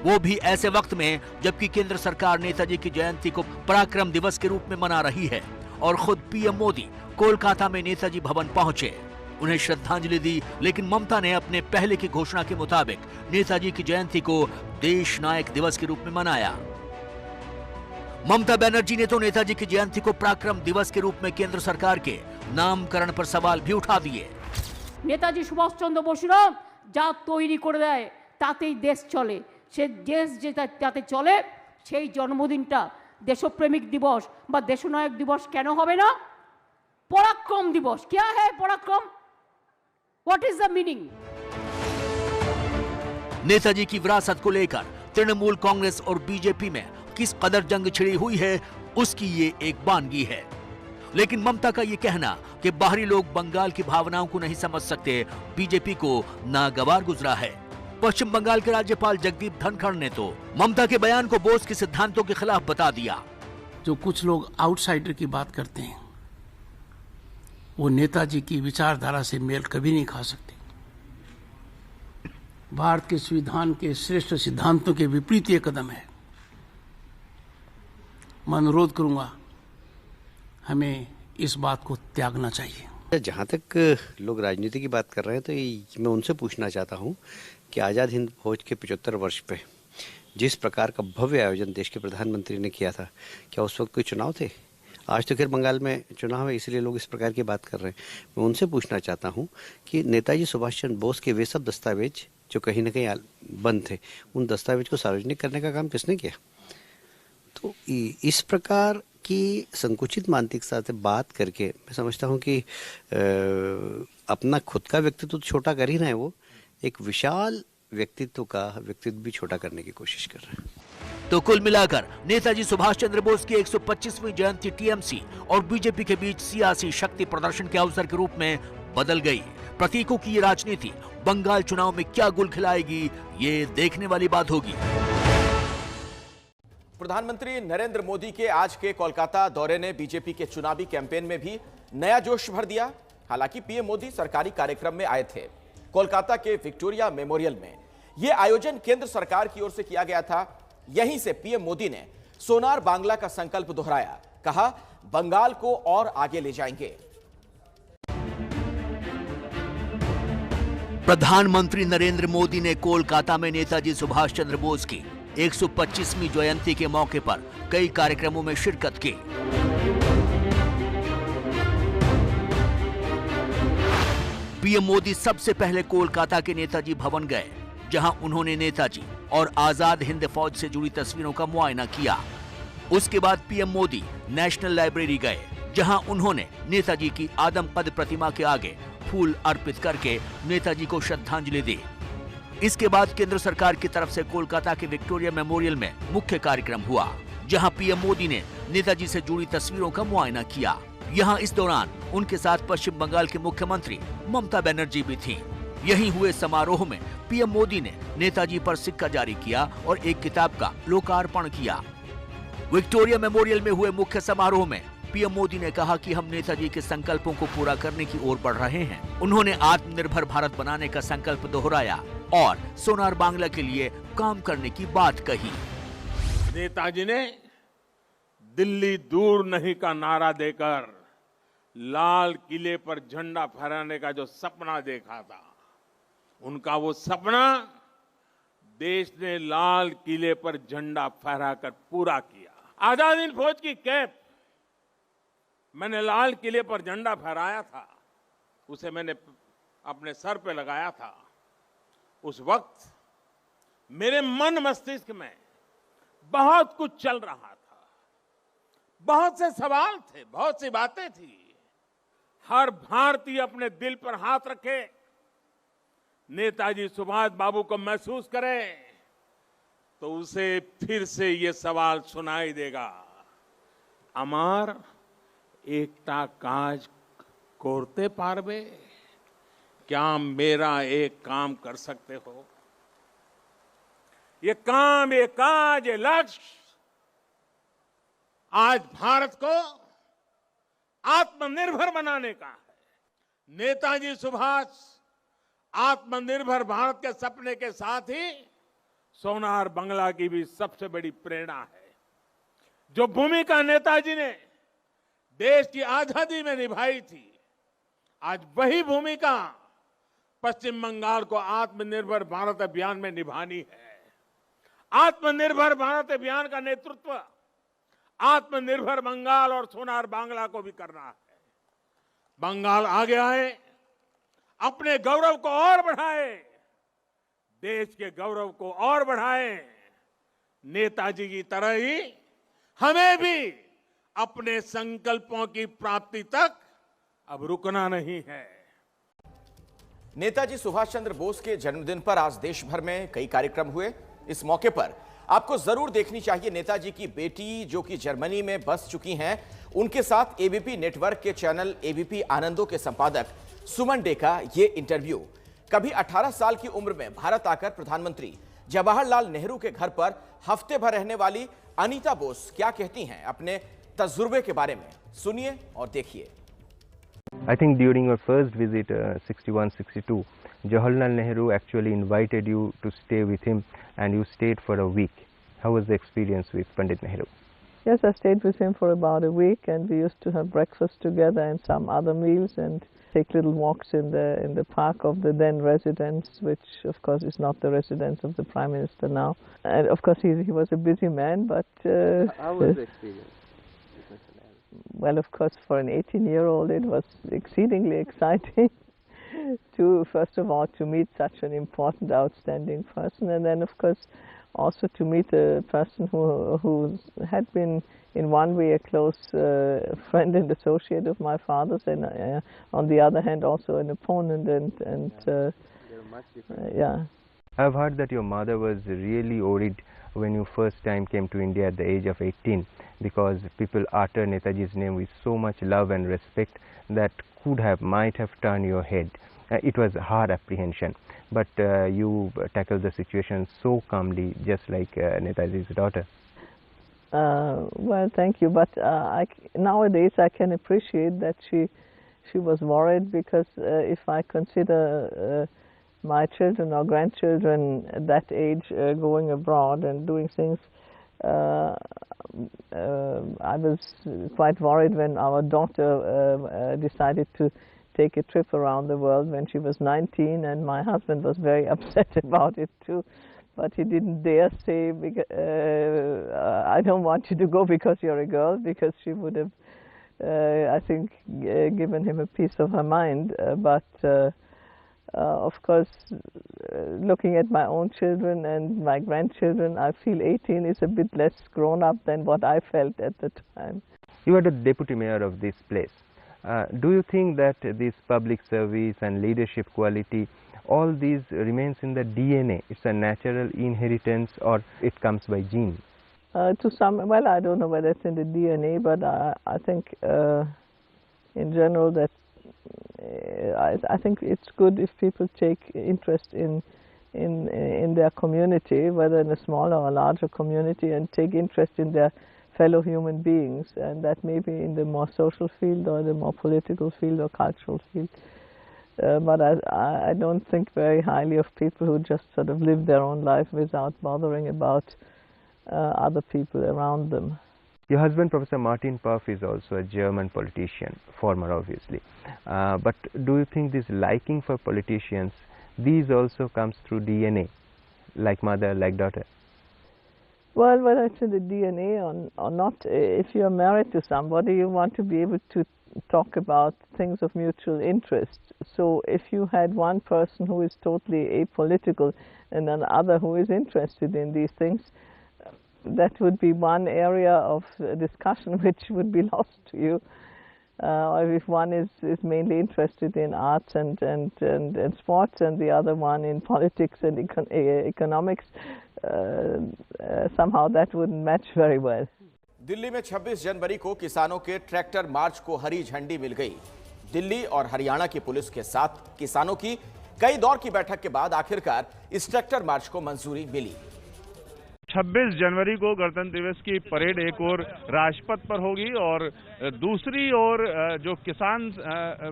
वो भी ऐसे वक्त में जबकि केंद्र सरकार नेताजी की जयंती को पराक्रम दिवस के रूप में मना रही है और खुद पीएम मोदी कोलकाता में नेताजी भवन पहुंचे, उन्हें श्रद्धांजलि दी। लेकिन ममता ने अपने पहले की घोषणा के मुताबिक नेताजी की जयंती को देश नायक दिवस के रूप में मनाया। ममता बनर्जी ने तो नेताजी की जयंती को पराक्रम दिवस के रूप में केंद्र सरकार के नामकरण पर सवाल भी उठा दिए। নেতাজি সুভাষচন্দ্র বসুরা যা তৈরি করে দেয় তাতেই দেশ চলে। সে দেশ যাতে চলে সেই জন্মদিনটা দেশপ্রেমিক দিবস বা দেশনায়ক দিবস কেন হবে না? পরাক্রম দিবস। क्या है पराक्रम? What is the meaning? Netaji की विरासत को लेकर तृणमूल कांग्रेस और बीजेपी में किस कदर जंग छिड़ी हुई है उसकी ये एक बानगी है। लेकिन ममता का ये कहना कि बाहरी लोग बंगाल की भावनाओं को नहीं समझ सकते, बीजेपी को नागवार गुजरा है। पश्चिम बंगाल के राज्यपाल जगदीप धनखड़ ने तो ममता के बयान को बोस के सिद्धांतों के खिलाफ बता दिया। जो कुछ लोग आउटसाइडर की बात करते हैं वो नेताजी की विचारधारा से मेल कभी नहीं खा सकते। भारत के संविधान के श्रेष्ठ सिद्धांतों के विपरीत ये कदम है। मैं अनुरोध करूंगा हमें इस बात को त्यागना चाहिए। जहाँ तक लोग राजनीति की बात कर रहे हैं तो मैं उनसे पूछना चाहता हूँ कि आज़ाद हिंद फौज के 75 वर्ष पे जिस प्रकार का भव्य आयोजन देश के प्रधानमंत्री ने किया था, क्या उस वक्त कोई चुनाव थे? आज तो खैर बंगाल में चुनाव है इसलिए लोग इस प्रकार की बात कर रहे हैं। मैं उनसे पूछना चाहता हूँ कि नेताजी सुभाष चंद्र बोस के वे सब दस्तावेज जो कहीं ना कहीं बंद थे, उन दस्तावेज को सार्वजनिक करने का काम किसने किया? तो इस प्रकार की संकुचित मानसिकता से बात करके मैं समझता हूँ कि अपना खुद का व्यक्तित्व तो छोटा कर ही रहे हैं, वो एक विशाल व्यक्तित्व भी छोटा करने की कोशिश कर रहे हैं। तो कुल मिलाकर नेताजी सुभाष चंद्र बोस की 125वीं जयंती टीएमसी और बीजेपी के बीच सियासी शक्ति प्रदर्शन के अवसर के रूप में बदल गई। प्रतीकों की ये राजनीति बंगाल चुनाव में क्या गुल खिलाएगी, ये देखने वाली बात होगी। प्रधानमंत्री नरेंद्र मोदी के आज के कोलकाता दौरे ने बीजेपी के चुनावी कैंपेन में भी नया जोश भर दिया। हालांकि पीएम मोदी सरकारी कार्यक्रम में आए थे कोलकाता के विक्टोरिया मेमोरियल में। यह आयोजन केंद्र सरकार की ओर से किया गया था। यहीं से पीएम मोदी ने सोनार बांग्ला का संकल्प दोहराया। कहा, बंगाल को और आगे ले जाएंगे। प्रधानमंत्री नरेंद्र मोदी ने कोलकाता में नेताजी सुभाष चंद्र बोस की 125वीं जयंती के मौके पर कई कार्यक्रमों में शिरकत की। पीएम मोदी सबसे पहले कोलकाता के नेताजी भवन गए, जहां उन्होंने नेताजी और आजाद हिंद फौज से जुड़ी तस्वीरों का मुआयना किया। उसके बाद पीएम मोदी नेशनल लाइब्रेरी गए, जहां उन्होंने नेताजी की आदमकद प्रतिमा के आगे फूल अर्पित करके नेताजी को श्रद्धांजलि दी। इसके बाद केंद्र सरकार की तरफ से कोलकाता के विक्टोरिया मेमोरियल में मुख्य कार्यक्रम हुआ, जहां पीएम मोदी ने नेताजी से जुड़ी तस्वीरों का मुआयना किया। यहां इस दौरान उनके साथ पश्चिम बंगाल की मुख्यमंत्री ममता बनर्जी भी थीं। यहीं हुए समारोह में पीएम मोदी ने नेताजी पर सिक्का जारी किया और एक किताब का लोकार्पण किया। विक्टोरिया मेमोरियल में हुए मुख्य समारोह में पीएम मोदी ने कहा कि हम नेताजी के संकल्पों को पूरा करने की ओर बढ़ रहे हैं। उन्होंने आत्मनिर्भर भारत बनाने का संकल्प दोहराया और सोनार बांग्ला के लिए काम करने की बात कही। नेताजी ने दिल्ली दूर नहीं का नारा देकर लाल किले पर झंडा फहराने का जो सपना देखा था, उनका वो सपना देश ने लाल किले पर झंडा फहराकर पूरा किया। आजाद हिंद फौज की कैप मैंने लाल किले पर झंडा फहराया था, उसे मैंने अपने सर पे लगाया था। उस वक्त मेरे मन मस्तिष्क में बहुत कुछ चल रहा था, बहुत से सवाल थे, बहुत सी बातें थी। हर भारतीय अपने दिल पर हाथ रखे, नेताजी सुभाष बाबू को महसूस करे, तो उसे फिर से ये सवाल सुनाई देगा, अमर एकता काज कोरते पारवे, क्या मेरा एक काम कर सकते हो? ये काम, ये काज, ये लक्ष्य आज भारत को आत्मनिर्भर बनाने का है। नेताजी सुभाष आत्मनिर्भर भारत के सपने के साथ ही सोनार बांग्ला की भी सबसे बड़ी प्रेरणा है। जो भूमिका नेताजी ने देश की आजादी में निभाई थी, आज वही भूमिका पश्चिम बंगाल को आत्मनिर्भर भारत अभियान में निभानी है। आत्मनिर्भर भारत अभियान का नेतृत्व आत्मनिर्भर बंगाल और सोनार बांग्ला को भी करना है। बंगाल आगे आए, अपने गौरव को और बढ़ाए, देश के गौरव को और बढ़ाए। नेताजी की तरह ही हमें भी अपने संकल्पों की प्राप्ति तक अब रुकना नहीं है। नेताजी सुभाष चंद्र बोस के जन्मदिन पर आज देश भर में कई कार्यक्रम हुए। इस मौके पर आपको जरूर देखनी चाहिए नेताजी की बेटी जो कि जर्मनी में बस चुकी हैं, उनके साथ एबीपी नेटवर्क के चैनल एबीपी आनंदों के संपादक सुमन डे का ये इंटरव्यू। कभी 18 साल की उम्र में भारत आकर प्रधानमंत्री जवाहरलाल नेहरू के घर पर हफ्ते भर रहने वाली अनीता बोस क्या कहती हैं अपने तजुर्बे के बारे में, सुनिए और देखिए। I think during your first visit, 61-62, Jawaharlal Nehru actually invited you to stay with him, and you stayed for a week. How was the experience with Pandit Nehru? Yes, I stayed with him for about a week, and we used to have breakfast together and some other meals, and take little walks in the park of the then residence, which of course is not the residence of the Prime Minister now. And of course he was a busy man, but how was the experience? Well, of course, for an 18-year-old, it was exceedingly exciting to, first of all, to meet such an important, outstanding person, and then, of course, also to meet a person who had been in one way a close friend and associate of my father's, and on the other hand also an opponent, yeah. I've heard that your mother was really worried when you first time came to India at the age of 18, because people utter Netaji's name with so much love and respect that might have turned your head. It was hard apprehension, but you tackled the situation so calmly, just like Netaji's daughter. Well, thank you, but nowadays I can appreciate that she was worried, because if I consider my children or grandchildren at that age going abroad and doing things, I was quite worried when our daughter decided to take a trip around the world when she was 19, and my husband was very upset about it too. But he didn't dare say, I don't want you to go because you're a girl, because she would have, I think, given him a piece of her mind. Of course, looking at my own children and my grandchildren, I feel 18 is a bit less grown up than what I felt at the time. You are the deputy mayor of this place. Do you think that this public service and leadership quality, all these remains in the DNA? It's a natural inheritance, or it comes by gene? To some, well, I don't know whether it's in the DNA, but I think in general that I think it's good if people take interest in their community, whether in a smaller or larger community, and take interest in their fellow human beings, and that may be in the more social field or the more political field or cultural field. But I don't think very highly of people who just sort of live their own life without bothering about other people around them. Your husband, Professor Martin Pfaff, is also a German politician, former obviously. But do you think this liking for politicians, these also comes through DNA, like mother, like daughter? Well, whether it's in the DNA or not, if you're married to somebody, you want to be able to talk about things of mutual interest. So if you had one person who is totally apolitical and another who is interested in these things, that would be one area of discussion which would be lost to you. Or if one is mainly interested in arts and sports, and the other one in politics and economics, somehow that wouldn't match very well. Delhi में 26 जनवरी को किसानों के tractor march को हरी झंडी मिल गई। दिल्ली और हरियाणा की police के साथ किसानों की कई दौर की बैठक के बाद आखिरकार इस ट्रैक्टर मार्च को मंजूरी मिली। 26 जनवरी को गणतंत्र दिवस की परेड एक और राजपथ पर होगी, और दूसरी ओर जो किसान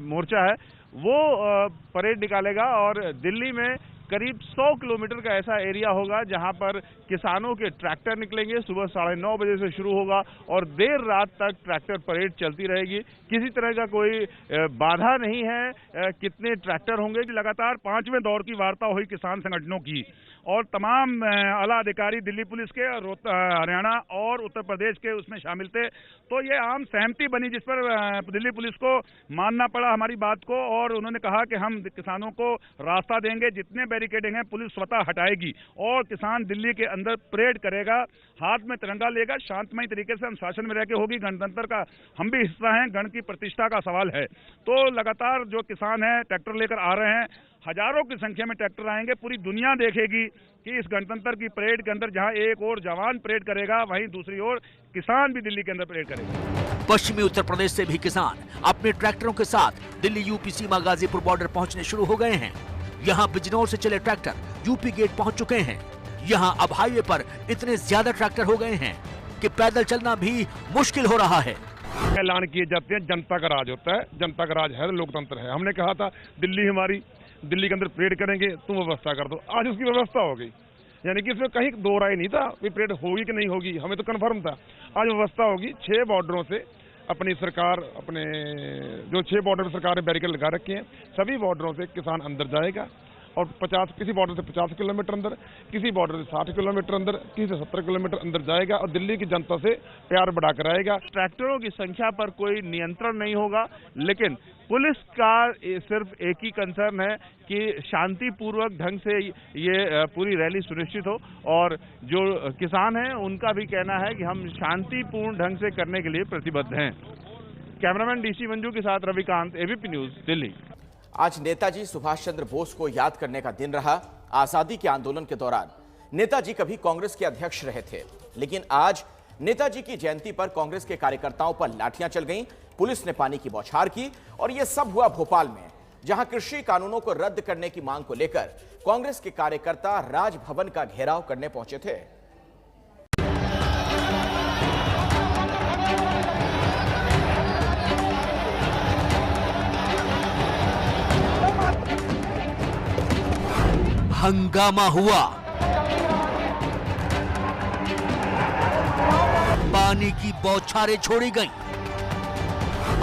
मोर्चा है वो परेड निकालेगा, और दिल्ली में करीब 100 किलोमीटर का ऐसा एरिया होगा जहां पर किसानों के ट्रैक्टर निकलेंगे। सुबह 9:30 बजे से शुरू होगा और देर रात तक ट्रैक्टर परेड चलती रहेगी। किसी तरह का कोई बाधा नहीं है। कितने ट्रैक्टर होंगे, लगातार 5वें दौर की वार्ता हुई किसान संगठनों की, और तमाम आला अधिकारी दिल्ली पुलिस के, हरियाणा और उत्तर प्रदेश के उसमें शामिल थे। तो ये आम सहमति बनी जिस पर दिल्ली पुलिस को मानना पड़ा हमारी बात को, और उन्होंने कहा कि हम किसानों को रास्ता देंगे, जितने बैरिकेडिंग है पुलिस स्वतः हटाएगी, और किसान दिल्ली के अंदर परेड करेगा, हाथ में तिरंगा लेगा, शांतमय तरीके से अनुशासन में रहकर होगी। गणतंत्र का हम भी हिस्सा हैं, गण की प्रतिष्ठा का सवाल है। तो लगातार जो किसान हैं ट्रैक्टर लेकर आ रहे हैं, हजारों की संख्या में ट्रैक्टर आएंगे। पूरी दुनिया देखेगी कि इस गणतंत्र की परेड के अंदर जहां एक और जवान परेड करेगा, वहीं दूसरी ओर किसान भी दिल्ली के अंदर परेड करेगा। पश्चिमी उत्तर प्रदेश से भी किसान अपने ट्रैक्टरों के साथ दिल्ली यूपी सीमा गाजीपुर बॉर्डर पहुंचने शुरू हो गए हैं। यहाँ बिजनौर से चले ट्रैक्टर यूपी गेट पहुंच चुके हैं। यहाँ अब हाईवे पर इतने ज्यादा ट्रैक्टर हो गए हैं कि पैदल चलना भी मुश्किल हो रहा है। ऐलान किए जाते हैं, जनता का राज होता है, जनता का राज है, लोकतंत्र है। हमने कहा था दिल्ली हमारी, दिल्ली के अंदर परेड करेंगे, तुम व्यवस्था कर दो। आज उसकी व्यवस्था हो गई, यानी कि इसमें कहीं दो राय नहीं था कि परेड होगी कि नहीं होगी, हमें तो कन्फर्म था। आज व्यवस्था होगी। 6 बॉर्डरों से अपनी सरकार, अपने जो 6 बॉर्डर पर सरकार ने बैरिकेड लगा रखे हैं, सभी बॉर्डरों से किसान अंदर जाएगा और 50 किसी बॉर्डर से 50 किलोमीटर अंदर, किसी बॉर्डर से 60 किलोमीटर अंदर, किसी से 70 किलोमीटर अंदर जाएगा और दिल्ली की जनता से प्यार बढ़ाकर आएगा। ट्रैक्टरों की संख्या पर कोई नियंत्रण नहीं होगा, लेकिन पुलिस का सिर्फ एक ही कंसर्न है कि शांतिपूर्वक ढंग से ये पूरी रैली सुनिश्चित हो, और जो किसान हैं उनका भी कहना है कि हम शांतिपूर्ण ढंग से करने के लिए प्रतिबद्ध हैं। कैमरामैन डीसी मंजू के साथ रविकांत, एबीपी न्यूज, दिल्ली। आज नेताजी सुभाष चंद्र बोस को याद करने का दिन रहा। आजादी के आंदोलन के दौरान नेताजी कभी कांग्रेस के अध्यक्ष रहे थे, लेकिन आज नेताजी की जयंती पर कांग्रेस के कार्यकर्ताओं पर लाठियां चल गईं, पुलिस ने पानी की बौछार की, और यह सब हुआ भोपाल में, जहां कृषि कानूनों को रद्द करने की मांग को लेकर कांग्रेस के कार्यकर्ता राजभवन का घेराव करने पहुंचे थे। हंगामा हुआ, पानी की बौछारें छोड़ी गईं,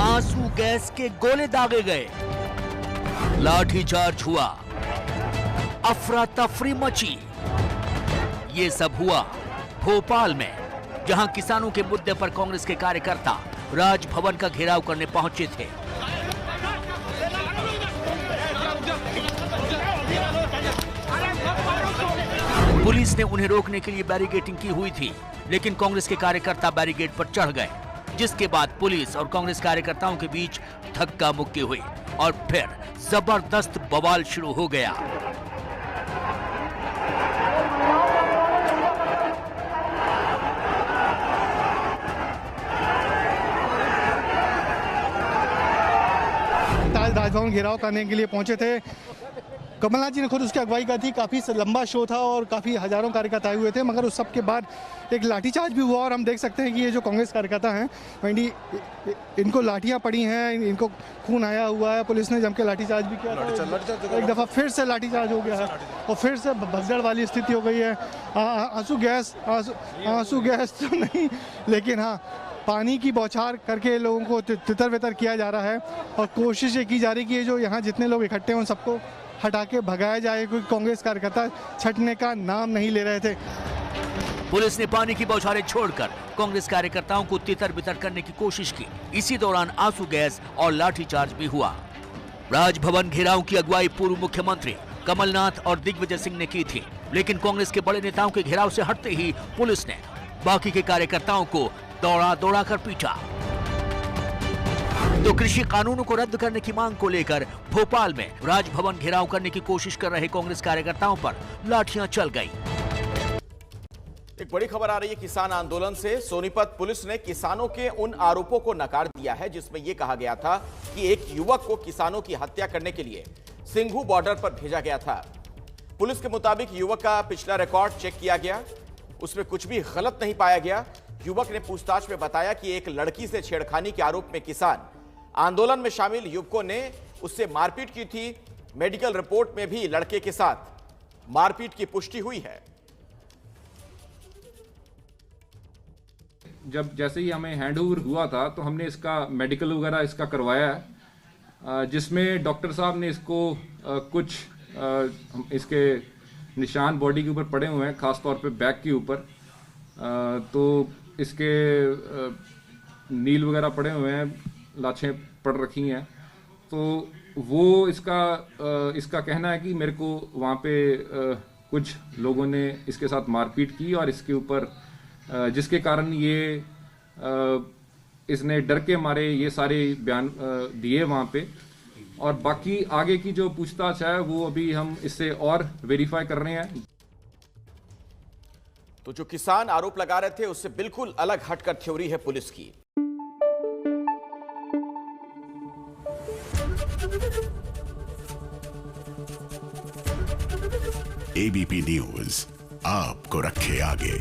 आंसू गैस के गोले दागे गए, लाठीचार्ज हुआ, अफरा तफरी मची। ये सब हुआ भोपाल में, जहां किसानों के मुद्दे पर कांग्रेस के कार्यकर्ता राजभवन का घेराव करने पहुंचे थे। पुलिस ने उन्हें रोकने के लिए बैरिकेडिंग की हुई थी, लेकिन कांग्रेस के कार्यकर्ता बैरिकेड पर चढ़ गए, जिसके बाद पुलिस और कांग्रेस कार्यकर्ताओं के बीच धक्का मुक्की हुई और फिर जबरदस्त बवाल शुरू हो गया। राजभवन घेराव करने के लिए पहुंचे थे। कमलनाथ जी ने खुद उसकी अगुवाई की थी। काफ़ी लंबा शो था और काफ़ी हजारों कार्यकर्ता आए हुए थे, मगर उस सब के बाद एक लाठीचार्ज भी हुआ और हम देख सकते हैं कि ये जो कांग्रेस कार्यकर्ता हैं इनको लाठियां पड़ी हैं, इनको खून आया हुआ है। पुलिस ने जम के लाठीचार्ज भी किया था। एक दफ़ा फिर से लाठीचार्ज हो गया है और फिर से भगदड़ वाली स्थिति हो गई है। आंसू गैस तो नहीं, लेकिन हाँ, पानी की बौछार करके लोगों को तितर बितर किया जा रहा है और कोशिश ये की जा रही है कि ये जो यहाँ जितने लोग इकट्ठे हैं उन सबको हटा के भगाया जाए, क्योंकि कांग्रेस कार्यकर्ता छटने का नाम नहीं ले रहे थे। पुलिस ने पानी की बौछारें छोड़कर कांग्रेस कार्यकर्ताओं को तितर बितर करने की कोशिश की। इसी दौरान आंसू गैस और लाठीचार्ज भी हुआ। राजभवन घेराव की अगुवाई पूर्व मुख्यमंत्री कमलनाथ और दिग्विजय सिंह ने की थी, लेकिन कांग्रेस के बड़े नेताओं के घेराव से हटते ही पुलिस ने बाकी के कार्यकर्ताओं को दौड़ा कर पीटा। तो कृषि कानूनों को रद्द करने की मांग को लेकर भोपाल में राजभवन घेराव करने की कोशिश कर रहे कांग्रेस कार्यकर्ताओं पर लाठियां चल गई। एक बड़ी खबर आ रही है किसान आंदोलन से। सोनीपत पुलिस ने किसानों के उन आरोपों को नकार दिया है जिसमें यह कहा गया था कि एक युवक को किसानों की हत्या करने के लिए सिंघू बॉर्डर पर भेजा गया था। पुलिस के मुताबिक युवक का पिछला रिकॉर्ड चेक किया गया, उसमें कुछ भी गलत नहीं पाया गया। युवक ने पूछताछ में बताया कि एक लड़की से छेड़खानी के आरोप में किसान आंदोलन में शामिल युवकों ने उससे मारपीट की थी। मेडिकल रिपोर्ट में भी लड़के के साथ मारपीट की पुष्टि हुई है। जब जैसे ही हमें हैंडओवर हुआ था तो हमने इसका मेडिकल वगैरह इसका करवाया है, जिसमें डॉक्टर साहब ने इसको कुछ इसके निशान बॉडी के ऊपर पड़े हुए हैं, खास तौर पे बैक के ऊपर। तो इसके नील वगैरह पड़े हुए हैं, लाशें पड़ रखी हैं। तो वो इसका कहना है कि मेरे को वहाँ पे कुछ लोगों ने इसके साथ मारपीट की और इसके ऊपर जिसके कारण ये इसने डर के मारे ये सारे बयान दिए वहाँ पे। और बाकी आगे की जो पूछताछ है वो अभी हम इससे और वेरीफाई कर रहे हैं। तो जो किसान आरोप लगा रहे थे उससे बिल्कुल अलग हटकर थ्योरी है पुलिस की। एबीपी न्यूज आपको रखे आगे।